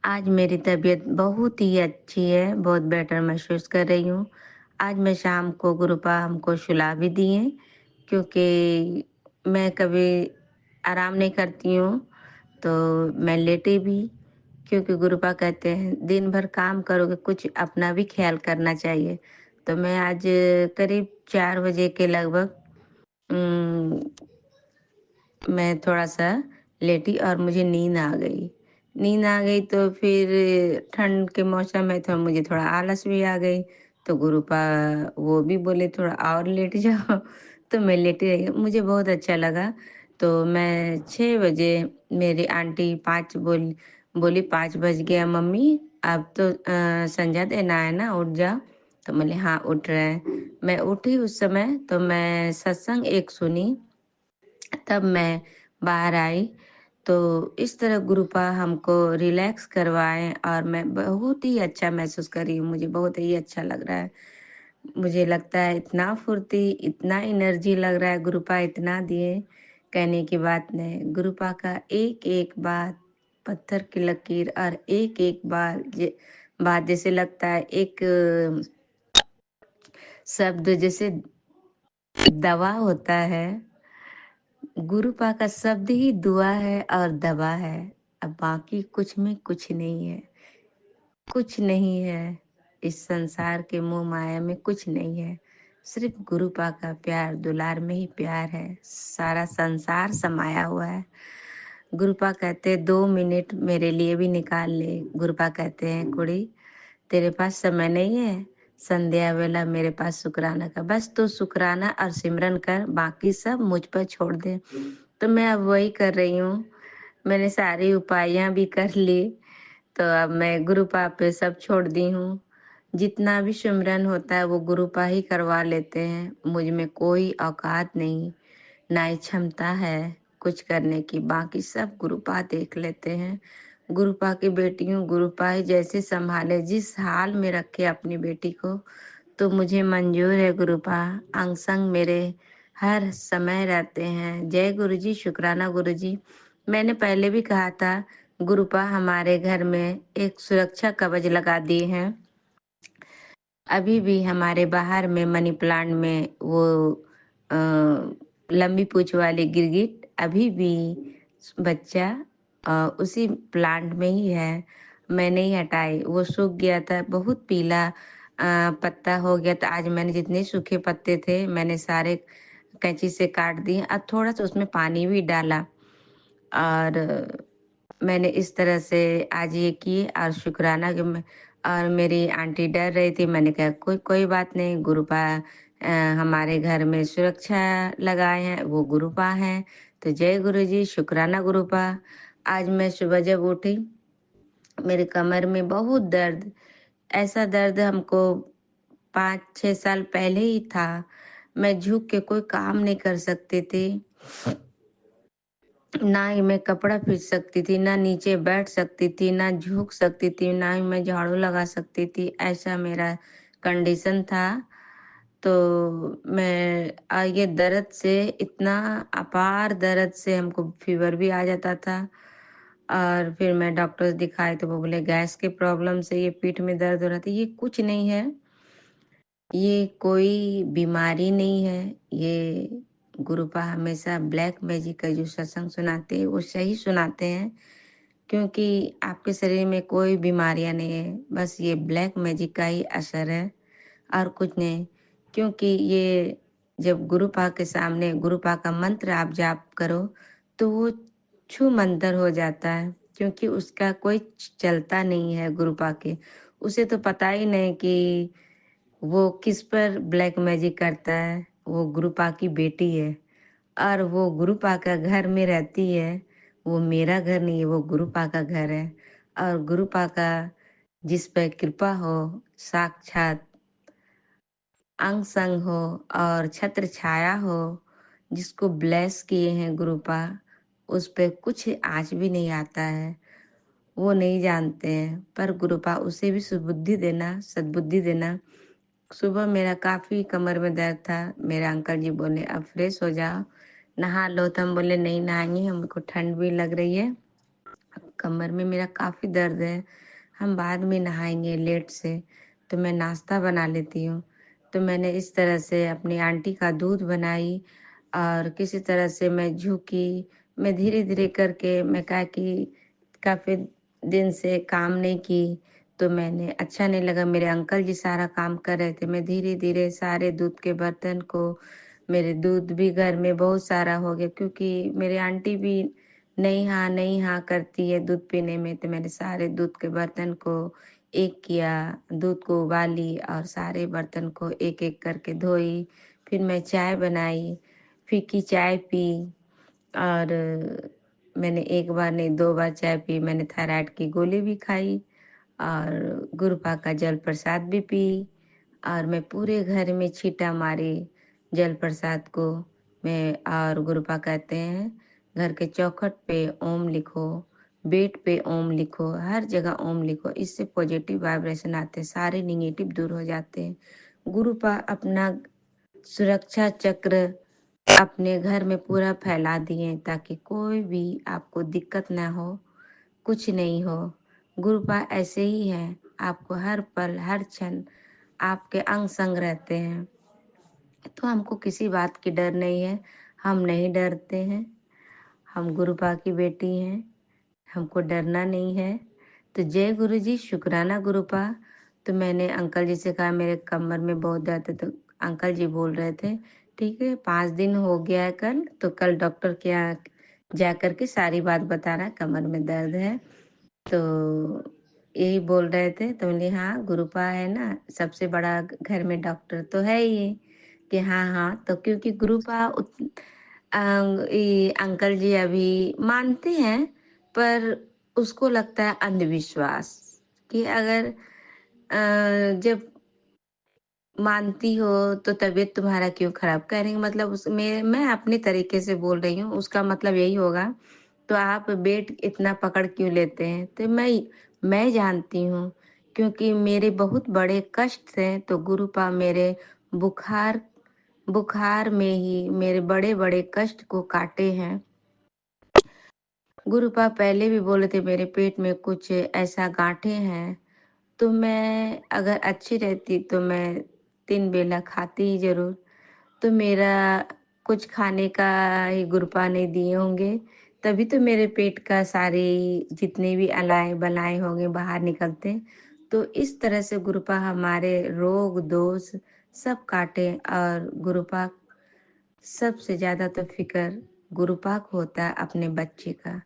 आज मेरी तबीयत बहुत ही अच्छी है, बहुत बेटर महसूस कर रही हूँ। आज मैं शाम को गुरुपा हमको सुला भी दिए, क्योंकि मैं कभी आराम नहीं करती हूँ, तो मैं लेटी भी। क्योंकि गुरुपा कहते हैं दिन भर काम करोगे, कुछ अपना भी ख्याल करना चाहिए। तो मैं आज करीब 4 बजे के लगभग मैं थोड़ा सा लेटी और मुझे नींद आ गई। नींद आ गई तो फिर ठंड के मौसम में तो मुझे थोड़ा आलस भी आ गई। तो गुरुपा वो भी बोले थोड़ा और लेट जाओ। तो मैं लेटी रही। मुझे बहुत अच्छा लगा। तो मैं 6 बजे मेरी आंटी 5 बोली 5 बज गया मम्मी, अब तो संध्या देना है ना, उठ जाओ। तो बोले हाँ उठ रहे हैं। मैं उठी उस समय तो मैं सत्संग एक सुनी, तब मैं बाहर आई। तो इस तरह गुरुपा हमको रिलैक्स करवाएं और मैं बहुत ही अच्छा महसूस कर रही हूँ। मुझे बहुत ही अच्छा लग रहा है। मुझे लगता है इतना फुर्ती, इतना एनर्जी लग रहा है, गुरुपा इतना दिए, कहने की बात नहीं। गुरुपा का एक एक बात पत्थर की लकीर, और एक एक बात जैसे लगता है एक शब्द जैसे दवा होता है। गुरुपा का शब्द ही दुआ है और दवा है। अब बाकी कुछ में कुछ नहीं है, कुछ नहीं है। इस संसार के मोह माया में कुछ नहीं है, सिर्फ गुरुपा का प्यार दुलार में ही प्यार है। सारा संसार समाया हुआ है। गुरुपा कहते 2 मिनट मेरे लिए भी निकाल ले। गुरुपा कहते हैं कुड़ी तेरे पास समय नहीं है, संध्या वेला मेरे पास शुक्राना का, बस तू शुक्राना और सिमरन कर, बाकी सब मुझ पर छोड़ दे। तो मैं अब वही कर रही हूँ। मैंने सारी उपायां भी कर ली, तो अब मैं गुरुपा पे सब छोड़ दी हूँ। जितना भी सिमरन होता है वो गुरुपा ही करवा लेते हैं। मुझ में कोई औकात नहीं, ना ही क्षमता है कुछ करने की, बाकी सब गुरुपा देख लेते हैं। गुरुपा की बेटी हूँ, गुरुपा ही जैसे संभाले, जिस हाल में रखे अपनी बेटी को, तो मुझे मंजूर है। गुरुपा अंग संग मेरे हर समय रहते हैं। जय गुरु जी, शुक्राना गुरु जी। मैंने पहले भी कहा था, गुरुपा हमारे घर में एक सुरक्षा कवच लगा दिए हैं। अभी भी हमारे बाहर में मनी प्लांट में वो अ, लंबी पूंछ वाली गिरगिट अभी भी बच्चा उसी प्लांट में ही है। मैं नहीं हटाई, वो सूख गया था, बहुत पीला पत्ता हो गया था। आज मैंने जितने सूखे पत्ते थे मैंने सारे कैंची से काट दिए और थोड़ा सा उसमें पानी भी डाला, और मैंने इस तरह से आज ये की। और शुक्राना कि और मेरी आंटी डर रही थी, मैंने कहा कोई कोई बात नहीं, गुरुपा हमारे घर में सुरक्षा लगाए हैं, वो गुरुपा हैं। तो जय गुरु जी, शुक्राना गुरुपा। आज मैं सुबह जब उठी, मेरे कमर में बहुत दर्द, ऐसा दर्द हमको 5-6 साल पहले ही था। मैं झुक के कोई काम नहीं कर सकती थी, ना ही मैं कपड़ा खींच सकती थी, ना नीचे बैठ सकती थी, ना झुक सकती थी, ना ही मैं झाड़ू लगा सकती थी। ऐसा मेरा कंडीशन था। तो मैं ये दर्द से, इतना अपार दर्द से हमको फीवर भी आ जाता था। और फिर मैं डॉक्टर दिखाए तो वो बोले गैस के प्रॉब्लम से ये पीठ में दर्द हो रहा था। ये कुछ नहीं है, ये कोई बीमारी नहीं है। ये गुरुपा हमेशा ब्लैक मैजिक का जो सत्संग सुनाते हैं वो सही सुनाते हैं, क्योंकि आपके शरीर में कोई बीमारियां नहीं है, बस ये ब्लैक मैजिक का ही असर है और कुछ नहीं। क्योंकि ये जब गुरुपा के सामने गुरुपा का मंत्र आप जाप करो तो वो छू मंतर हो जाता है, क्योंकि उसका कोई चलता नहीं है गुरुपा के। उसे तो पता ही नहीं कि वो किस पर ब्लैक मैजिक करता है। वो गुरुपा की बेटी है और वो गुरुपा का घर में रहती है। वो मेरा घर नहीं है, वो गुरुपा का घर है। और गुरुपा का जिस पर कृपा हो, साक्षात अंग संग हो और छत्र छाया हो, जिसको ब्लेस किए हैं गुरुपा, उस पे कुछ आज भी नहीं आता है। वो नहीं जानते हैं, पर गुरुपा उसे भी सुबुद्धि देना, सद्बुद्धि देना। सुबह मेरा काफ़ी कमर में दर्द था। मेरे अंकल जी बोले अब फ्रेश हो जाओ, नहा लो। तो हम बोले नहीं नहाएंगे, हमको ठंड भी लग रही है, कमर में मेरा काफ़ी दर्द है, हम बाद में नहाएंगे लेट से। तो मैं नाश्ता बना लेती हूँ। तो मैंने इस तरह से अपनी आंटी का दूध बनाई और किसी तरह से मैं झुकी। मैं धीरे धीरे करके, मैं कहा कि काफ़ी दिन से काम नहीं की, तो मैंने अच्छा नहीं लगा। मेरे अंकल जी सारा काम कर रहे थे, मैं धीरे धीरे सारे दूध के बर्तन को, मेरे दूध भी घर में बहुत सारा हो गया, क्योंकि मेरी आंटी भी नहीं हाँ करती है दूध पीने में। तो मैंने सारे दूध के बर्तन को एक किया, दूध को उबाली और सारे बर्तन को एक एक करके धोई। फिर मैं चाय बनाई, फीकी चाय पी, और मैंने एक बार नहीं 2 बार चाय पी। मैंने थायराइड की गोली भी खाई और गुरुपा का जल प्रसाद भी पी, और मैं पूरे घर में छींटा मारी जल प्रसाद को मैं। और गुरुपा कहते हैं घर के चौखट पे ओम लिखो, बेड पे ओम लिखो, हर जगह ओम लिखो, इससे पॉजिटिव वाइब्रेशन आते हैं, सारे निगेटिव दूर हो जाते हैं। गुरुपा अपना सुरक्षा चक्र अपने घर में पूरा फैला दिए ताकि कोई भी आपको दिक्कत ना हो, कुछ नहीं हो। गुरुपा ऐसे ही है, आपको हर पल हर क्षण आपके अंग संग रहते हैं। तो हमको किसी बात की डर नहीं है, हम नहीं डरते हैं। हम गुरुपा की बेटी हैं, हमको डरना नहीं है। तो जय गुरु जी, शुक्राना गुरुपा। तो मैंने अंकल जी से कहा मेरे कमर में बहुत दर्द है, तो अंकल जी बोल रहे थे ठीक है 5 दिन हो गया है कल, तो कल डॉक्टर के यहाँ जा कर के सारी बात बताना, कमर में दर्द है। तो यही बोल रहे थे, तो बोली हाँ गुरुपा है ना, सबसे बड़ा घर में डॉक्टर तो है ही कि हाँ हाँ। तो क्योंकि गुरुपा ये अंकल जी अभी मानते हैं, पर उसको लगता है अंधविश्वास कि अगर जब मानती हो तो तबीयत तुम्हारा क्यों खराब करेंगे, मतलब उसमें मैं अपने तरीके से बोल रही हूँ, उसका मतलब यही होगा तो आप बेड इतना पकड़ क्यों लेते हैं। तो मैं जानती हूँ क्योंकि मेरे बहुत बड़े कष्ट थे, तो गुरुपा मेरे बुखार बुखार में ही मेरे बड़े बड़े कष्ट को काटे हैं। गुरुपा पहले भी बोले थे मेरे पेट में कुछ ऐसा गांठें हैं, तो मैं अगर अच्छी रहती तो मैं 3 बेला खाती ही जरूर। तो मेरा कुछ खाने का ही गुरुपा नहीं दिए होंगे, तभी तो मेरे पेट का सारी जितने भी अलाए बलाएं होंगे बाहर निकलते। तो इस तरह से गुरुपा हमारे रोग दोष सब काटे, और गुरुपा सबसे ज्यादा तो फिक्र गुरुपा को होता है अपने बच्चे का।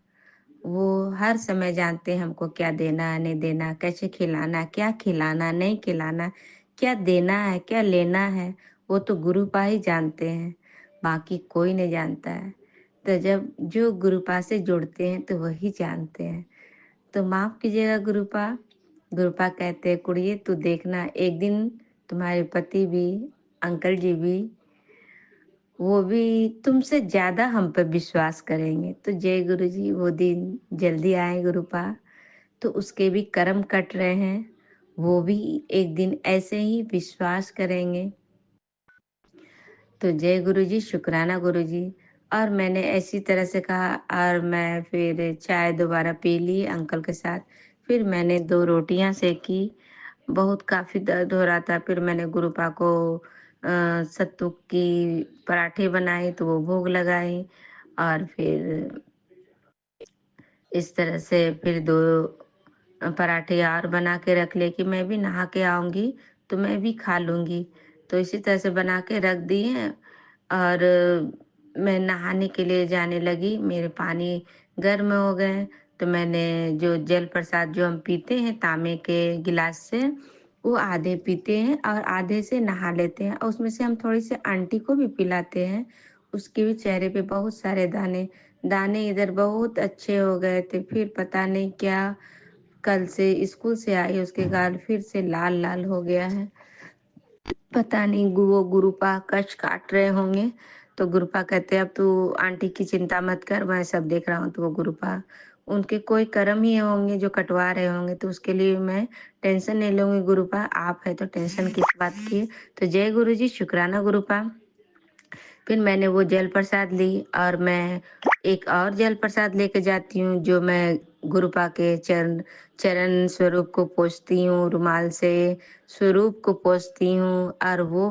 वो हर समय जानते हैं हमको क्या देना है नहीं देना, कैसे खिलाना, क्या खिलाना नहीं खिलाना, क्या देना है क्या लेना है, वो तो गुरुपा ही जानते हैं, बाकी कोई नहीं जानता है। तो जब जो गुरुपा से जुड़ते हैं तो वही जानते हैं। तो माफ कीजिएगा गुरुपा। गुरुपा कहते हैं कुड़िए तू देखना एक दिन तुम्हारे पति भी, अंकल जी भी, वो भी तुमसे ज्यादा हम पर विश्वास करेंगे। तो जय गुरु जी, वो दिन जल्दी आए गुरुपा। तो उसके भी कर्म कट रहे हैं, वो भी एक दिन ऐसे ही विश्वास करेंगे। तो जय गुरु जी, शुक्राना गुरु जी। और मैंने ऐसी तरह से कहा, और मैं फिर चाय दोबारा पी ली अंकल के साथ। फिर मैंने 2 रोटियां सेकी, बहुत काफी दर्द हो रहा था। फिर मैंने गुरुपा को सत्तू की पराठे बनाए तो वो भोग लगाई, और फिर इस तरह से फिर 2 पराठे और बना के रख ले कि मैं भी नहा के आऊंगी तो मैं भी खा लूंगी। तो इसी तरह से बना के रख दिए, और मैं नहाने के लिए जाने लगी। मेरे पानी गर्म हो गए, तो मैंने जो जल प्रसाद जो हम पीते हैं तांबे के गिलास से, वो आधे पीते हैं और आधे से नहा लेते हैं, और उसमें से हम थोड़ी सी आंटी को भी पिलाते हैं। उसके भी चेहरे पे बहुत सारे दाने दाने इधर बहुत अच्छे हो गए थे। फिर पता नहीं क्या, कल से स्कूल से आई उसके गाल फिर से लाल लाल हो गया है। पता नहीं वो गुरुपा कष्ट काट रहे होंगे। तो गुरुपा कहते अब तू आंटी की चिंता मत कर, मैं सब देख रहा हूँ। तो वो गुरुपा उनके कोई कर्म ही होंगे जो कटवा रहे होंगे, तो उसके लिए मैं टेंशन नहीं लूंगी। गुरुपा आप है तो टेंशन किस बात की। तो जय गुरु जी, शुक्राना गुरुपा। फिर मैंने वो जल प्रसाद ली, और मैं एक और जल प्रसाद लेके जाती हूँ जो मैं गुरुपा के चरण चरण स्वरूप को पोंछती हूँ, रुमाल से स्वरूप को पोंछती हूँ। और वो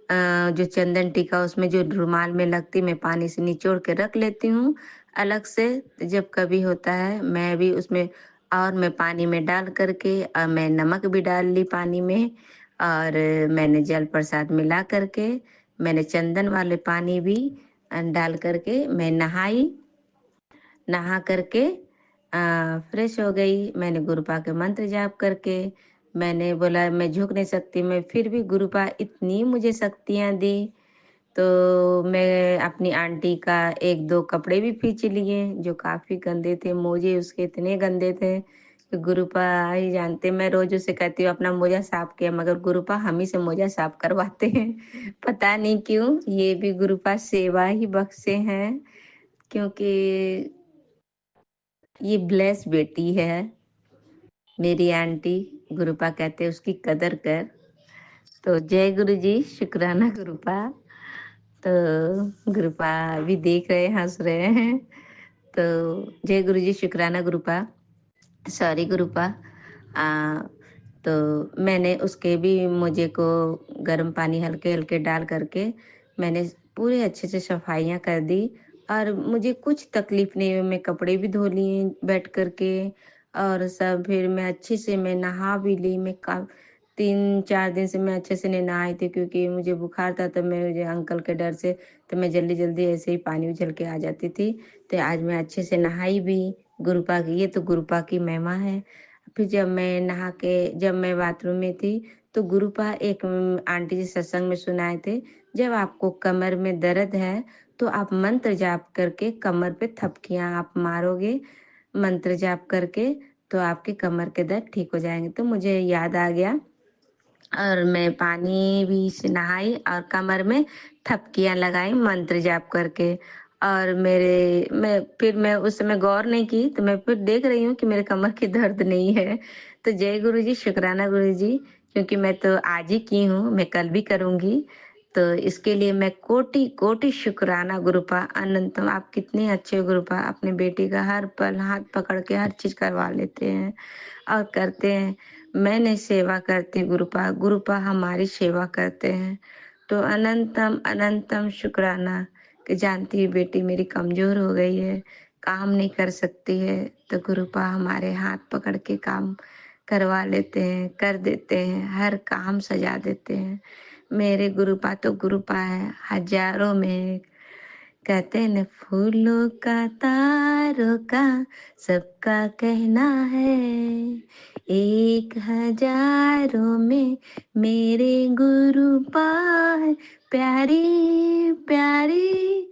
जो चंदन टीका उसमें जो रुमाल में लगती, मैं पानी से निचोड़ के रख लेती हूँ अलग से। जब कभी होता है मैं भी उसमें, और मैं पानी में डाल करके, और मैं नमक भी डाल ली पानी में, और मैंने जल प्रसाद मिला करके मैंने चंदन वाले पानी भी डाल करके मैं नहाई। नहा करके फ्रेश हो गई। मैंने गुरुपा के मंत्र जाप करके मैंने बोला मैं झुक नहीं सकती, मैं फिर भी गुरुपा इतनी मुझे शक्तियाँ दी तो मैं अपनी आंटी का 1-2 कपड़े भी खींच लिए जो काफ़ी गंदे थे, मोजे उसके इतने गंदे थे कि गुरुपा ही जानते। मैं रोज़ उसे कहती हूँ अपना मोजा साफ किया, मगर गुरुपा हम ही से मोजा साफ करवाते हैं। पता नहीं क्यों, ये भी गुरुपा सेवा ही बख्शे हैं, क्योंकि ये ब्लेस बेटी है मेरी आंटी। गुरुपा कहते हैं उसकी कदर कर। तो जय गुरु जी, शुक्राना गुरुपा। तो गुरुपा भी देख रहे हैं, हंस रहे हैं। तो जय गुरु जी, शुक्राना गुरुपा। सॉरी गुरुपा। आ, तो मैंने उसके भी मुझे को गर्म पानी हल्के हल्के डाल करके मैंने पूरे अच्छे से सफाइयाँ कर दी, और मुझे कुछ तकलीफ नहीं हुई। मैं कपड़े भी धो लिए बैठ करके, और सब फिर मैं अच्छे से मैं नहा भी ली। मैं 3-4 दिन से मैं अच्छे से नहीं नहाई थी, क्योंकि मुझे बुखार था। तो मैं मुझे अंकल के डर से तो मैं जल्दी जल्दी ऐसे ही पानी उछल के आ जाती थी। तो आज मैं अच्छे से नहाई भी। गुरुपा की, ये तो गुरुपा की महिमा है। फिर जब मैं नहा के जब मैं बाथरूम में थी, तो गुरुपा एक आंटी जी सत्संग में सुनाए थे, जब आपको कमर में दर्द है तो आप मंत्र जाप करके कमर पे थपकियां आप मारोगे, मंत्र जाप करके, तो आपके कमर के दर्द ठीक हो जाएंगे। तो मुझे याद आ गया, और मैं पानी भी से नहाई और कमर में थपकियां लगाई मंत्र जाप करके। और मैं उस समय गौर नहीं की, तो मैं फिर देख रही हूँ कि मेरे कमर की दर्द नहीं है। तो जय गुरु जी, शुक्राना गुरु जी, क्योंकि मैं तो आज ही की हूँ, मैं कल भी करूँगी। तो इसके लिए मैं कोटि कोटि शुक्राना गुरुपा अनंतम। आप कितने अच्छे हो गुरुपा, अपने बेटी का हर पल हाथ पकड़ के हर चीज करवा लेते हैं और करते हैं। मैंने सेवा करती गुरुपा, गुरुपा हमारी सेवा करते हैं। तो अनंतम अनंतम शुक्राना कि जानती है बेटी मेरी कमजोर हो गई है, काम नहीं कर सकती है, तो गुरुपा हमारे हाथ पकड़ के काम करवा लेते हैं, कर देते हैं, हर काम सजा देते हैं। मेरे गुरुपा तो गुरुपा है, हजारों में एक। कहते हैं न, फूलों का तारों का सबका कहना है, 1000 में मेरे गुरु पाए, प्यारी प्यारी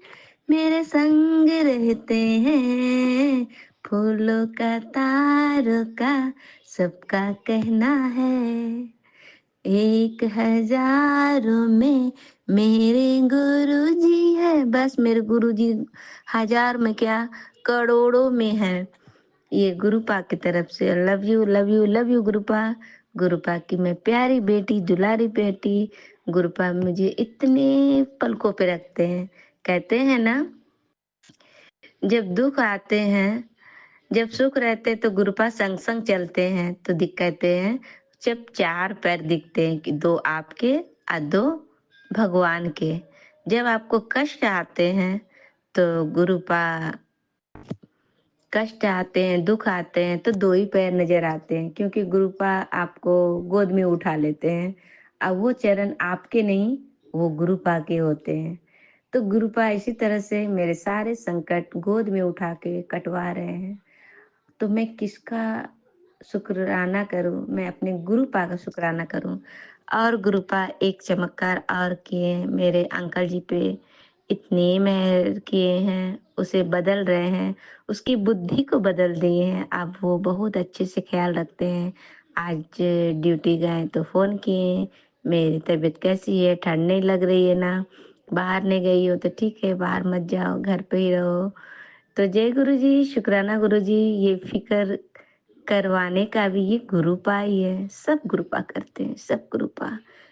मेरे संग रहते हैं। फूलों का तारों का सबका कहना है, 1000 में मेरे गुरु जी है। बस मेरे गुरु जी 1000 में क्या, करोड़ों में है। ये गुरुपा की तरफ से love you love you love you Gurupa. Gurupa की मैं प्यारी बेटी, दुलारी बेटी। गुरुपा मुझे इतने पलकों पे रखते हैं। कहते हैं ना, जब दुख आते हैं, जब सुख रहते तो गुरुपा संग संग चलते हैं। तो कहते हैं, जब 4 पैर दिखते हैं कि 2 आपके और 2 भगवान के, जब आपको कष्ट आते हैं तो गुरुपा, कष्ट आते हैं, दुख आते हैं, तो 2 ही पैर नजर आते हैं, क्योंकि गुरुपा आपको गोद में उठा लेते हैं। अब वो चरण आपके नहीं, वो गुरुपा के होते हैं। तो गुरुपा इसी तरह से मेरे सारे संकट गोद में उठा के कटवा रहे हैं। तो मैं किसका शुक्राना करूं? मैं अपने गुरुपा का शुक्राना करूं। और गुरुपा एक चमत्कार और किए हैं मेरे अंकल जी पे, इतने मेहर किए हैं, उसे बदल रहे हैं, उसकी बुद्धि को बदल दिए हैं। अब वो बहुत अच्छे से ख्याल रखते हैं। आज ड्यूटी गए तो फोन किए, मेरी तबीयत कैसी है, ठंड नहीं लग रही है ना, बाहर नहीं गई हो तो ठीक है, बाहर मत जाओ, घर पे ही रहो। तो जय गुरु जी, शुक्राना गुरु जी। ये फिक्र करवाने का भी ये गुरुपा ही है। सब गुरुपा करते हैं, सब गुरुपा,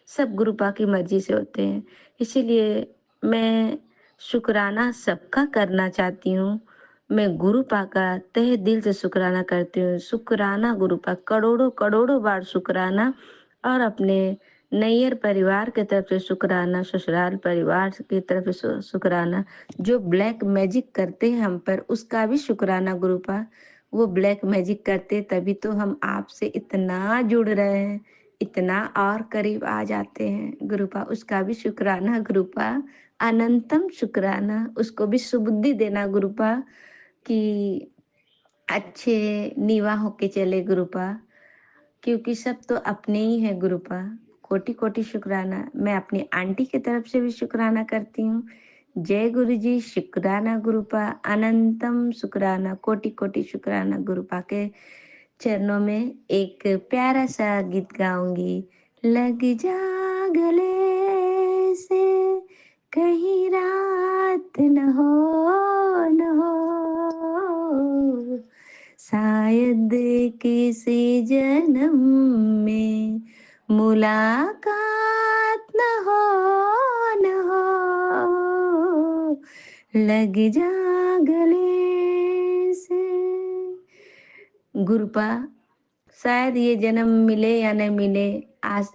सब गुरुपा की मर्जी से होते हैं। इसीलिए मैं शुक्राना सबका करना चाहती हूँ। मैं गुरुपा का तहे दिल से शुक्राना करती हूँ। शुक्राना गुरुपा, करोड़ों करोड़ों बार शुक्राना। और अपने नैयर परिवार की तरफ से शुक्राना, ससुराल परिवार की तरफ से शुक्राना। जो ब्लैक मैजिक करते हैं हम पर, उसका भी शुक्राना गुरुपा। वो ब्लैक मैजिक करते तभी तो हम आपसे इतना जुड़ रहे हैं, इतना और करीब आ जाते हैं गुरुपा। उसका भी शुक्राना गुरुपा, अनंतम शुक्राना। उसको भी सुबुद्धि देना गुरुपा कि अच्छे नीवा होके चले गुरुपा, क्योंकि सब तो अपने ही है गुरुपा। कोटि कोटि शुक्राना। मैं अपनी आंटी की तरफ से भी शुक्राना करती हूँ। जय गुरु जी, शुक्राना गुरुपा, अनंतम शुक्राना, कोटि कोटि शुक्राना गुरुपा के चरणों में एक प्यारा सा गीत गाऊंगी। लग जा गले से कहीं रात न हो, शायद किसी जन्म में मुलाकात न हो, लग जा गले से। गुरुपा, शायद ये जन्म मिले या न मिले, आज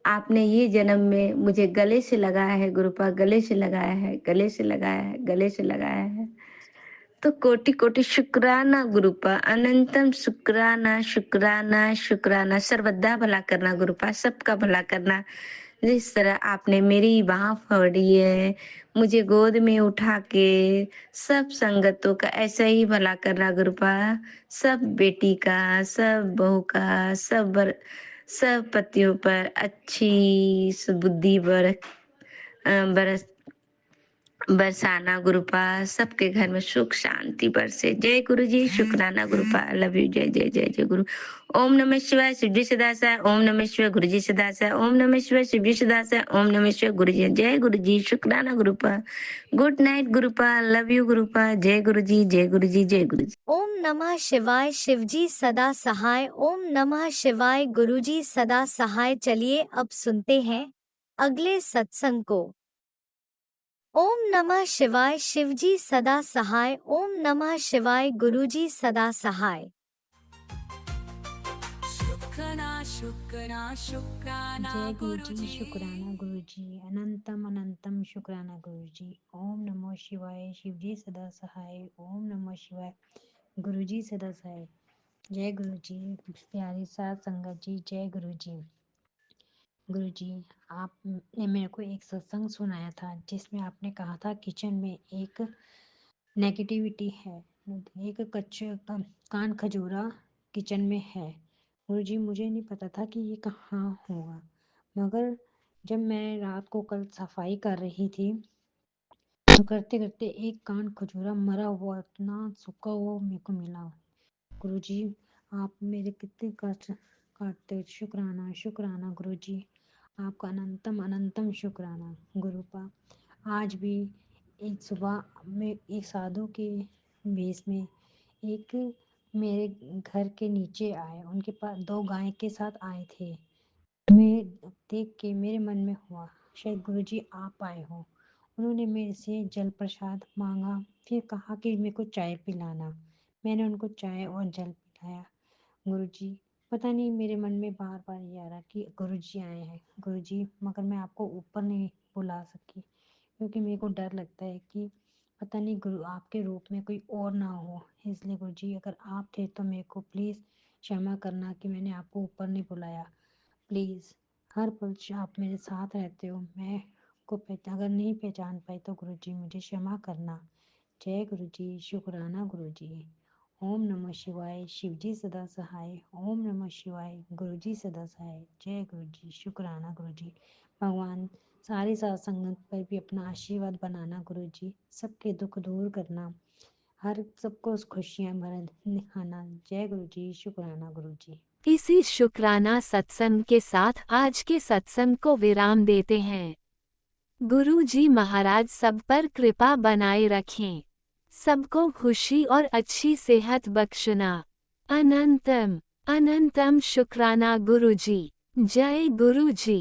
आपने ये जन्म में मुझे गले से लगाया है गुरुपा, गले से लगाया है, गले से लगाया है, गले से लगाया है। तो कोटि कोटि शुक्राना गुरुपा, अनंतम शुक्राना शुक्राना शुक्राना। सर्वदा भला करना गुरुपा, सबका भला करना। जिस तरह आपने मेरी बाह पकड़ी है, मुझे गोद में उठा के सब संगतों का ऐसा ही भला करना गुरुपा। सब बेटी का, सब बहू का, सब पतियों पर अच्छी बुद्धि बरस बरसाना गुरुपा। सबके घर में सुख शांति बरसे। जय गुरु जी, शुक्राना गुरुपा, लव यू। जय जय जय जय गुरु। ओम नमः शिवाय, शिवजी सदासाय। ओम नमः शिवाय, गुरु जी सदासाय। ओम नमः शिवाय, शिवजी सदासाय। ओम नमः शिवाय, गुरु जी। जय गुरु जी, शुक्राना Gurupa. Good night Gurupa, love you Gurupa. जय गुरु जी, जय गुरु जी, जय गुरु जी। ओम नमः शिवाय, शिवजी सदा सहाय। ओम नमः शिवाय, गुरुजी सदा सहाय। चलिए अब सुनते हैं अगले सत्संग को। ओम नमः शिवाय, शिवजी सदा सहाय। ओम नमः शिवाय, गुरुजी सदा सहाय। शुक्राना शुक्राना शुक्राना जय गुरु जी, गुरुजी। शुक्राना गुरु जी, अनंतम अनंतम शुक्राना गुरु जी। ओम नमः शिवाय, शिवजी सदा सहाय। ओम नमः शिवाय, गुरु जी सदा सहाय। जय गुरु जी, प्यारी साथ संगत जी, जय गुरु जी। गुरु जी, आपने मेरे को एक सत्संग सुनाया था जिसमें आपने कहा था किचन में एक नेगेटिविटी है, एक कान खजूरा किचन में है। गुरु जी, मुझे नहीं पता था कि ये कहाँ होगा, मगर जब मैं रात को कल सफाई कर रही थी तो करते करते एक कान खजूरा मरा हुआ, इतना सूखा हुआ मेरे को मिला। गुरु जी, आप मेरे कितने कष्ट काटते। शुक्राना शुक्राना गुरु जी, आपका अनंतम अनंतम शुक्राना गुरुपा। आज भी एक सुबह में एक साधु के भेष में एक मेरे घर के नीचे आए, उनके पास 2 गाय के साथ आए थे। मैं देख के मेरे मन में हुआ शायद गुरुजी आप आए हो। उन्होंने मेरे से जल प्रसाद मांगा, फिर कहा कि मेरे को चाय पिलाना। मैंने उनको चाय और जल पिलाया। गुरुजी, पता नहीं मेरे मन में बार बार ये आ रहा कि गुरुजी आए हैं गुरुजी, मगर मैं आपको ऊपर नहीं बुला सकी क्योंकि मेरे को डर लगता है कि पता नहीं गुरु आपके रूप में कोई और ना हो। इसलिए गुरुजी, अगर आप थे तो मेरे को प्लीज़ क्षमा करना कि मैंने आपको ऊपर नहीं बुलाया। प्लीज़, हर पल आप मेरे साथ रहते हो, मैं को अगर नहीं पहचान पाई तो गुरुजी मुझे क्षमा करना। जय गुरुजी, शुक्राना गुरुजी। ओम नमः शिवाय, शिवजी सदा सहाय। ओम नमः शिवाय, गुरुजी सदा सहाय। जय गुरुजी, शुक्राना गुरुजी। भगवान सारी साथ संगत पर भी अपना आशीर्वाद बनाना गुरुजी, सबके दुख दूर करना, हर सबको खुशियाँ भर दिखाना। जय गुरुजी, शुक्राना गुरुजी। इसी शुक्राना सत्संग के साथ आज के सत्संग को विराम देते हैं। गुरु जी महाराज सब पर कृपा बनाए रखें, सबको खुशी और अच्छी सेहत बख्शना। अनंतम अनंतम शुक्राना गुरु जी। जय गुरु जी।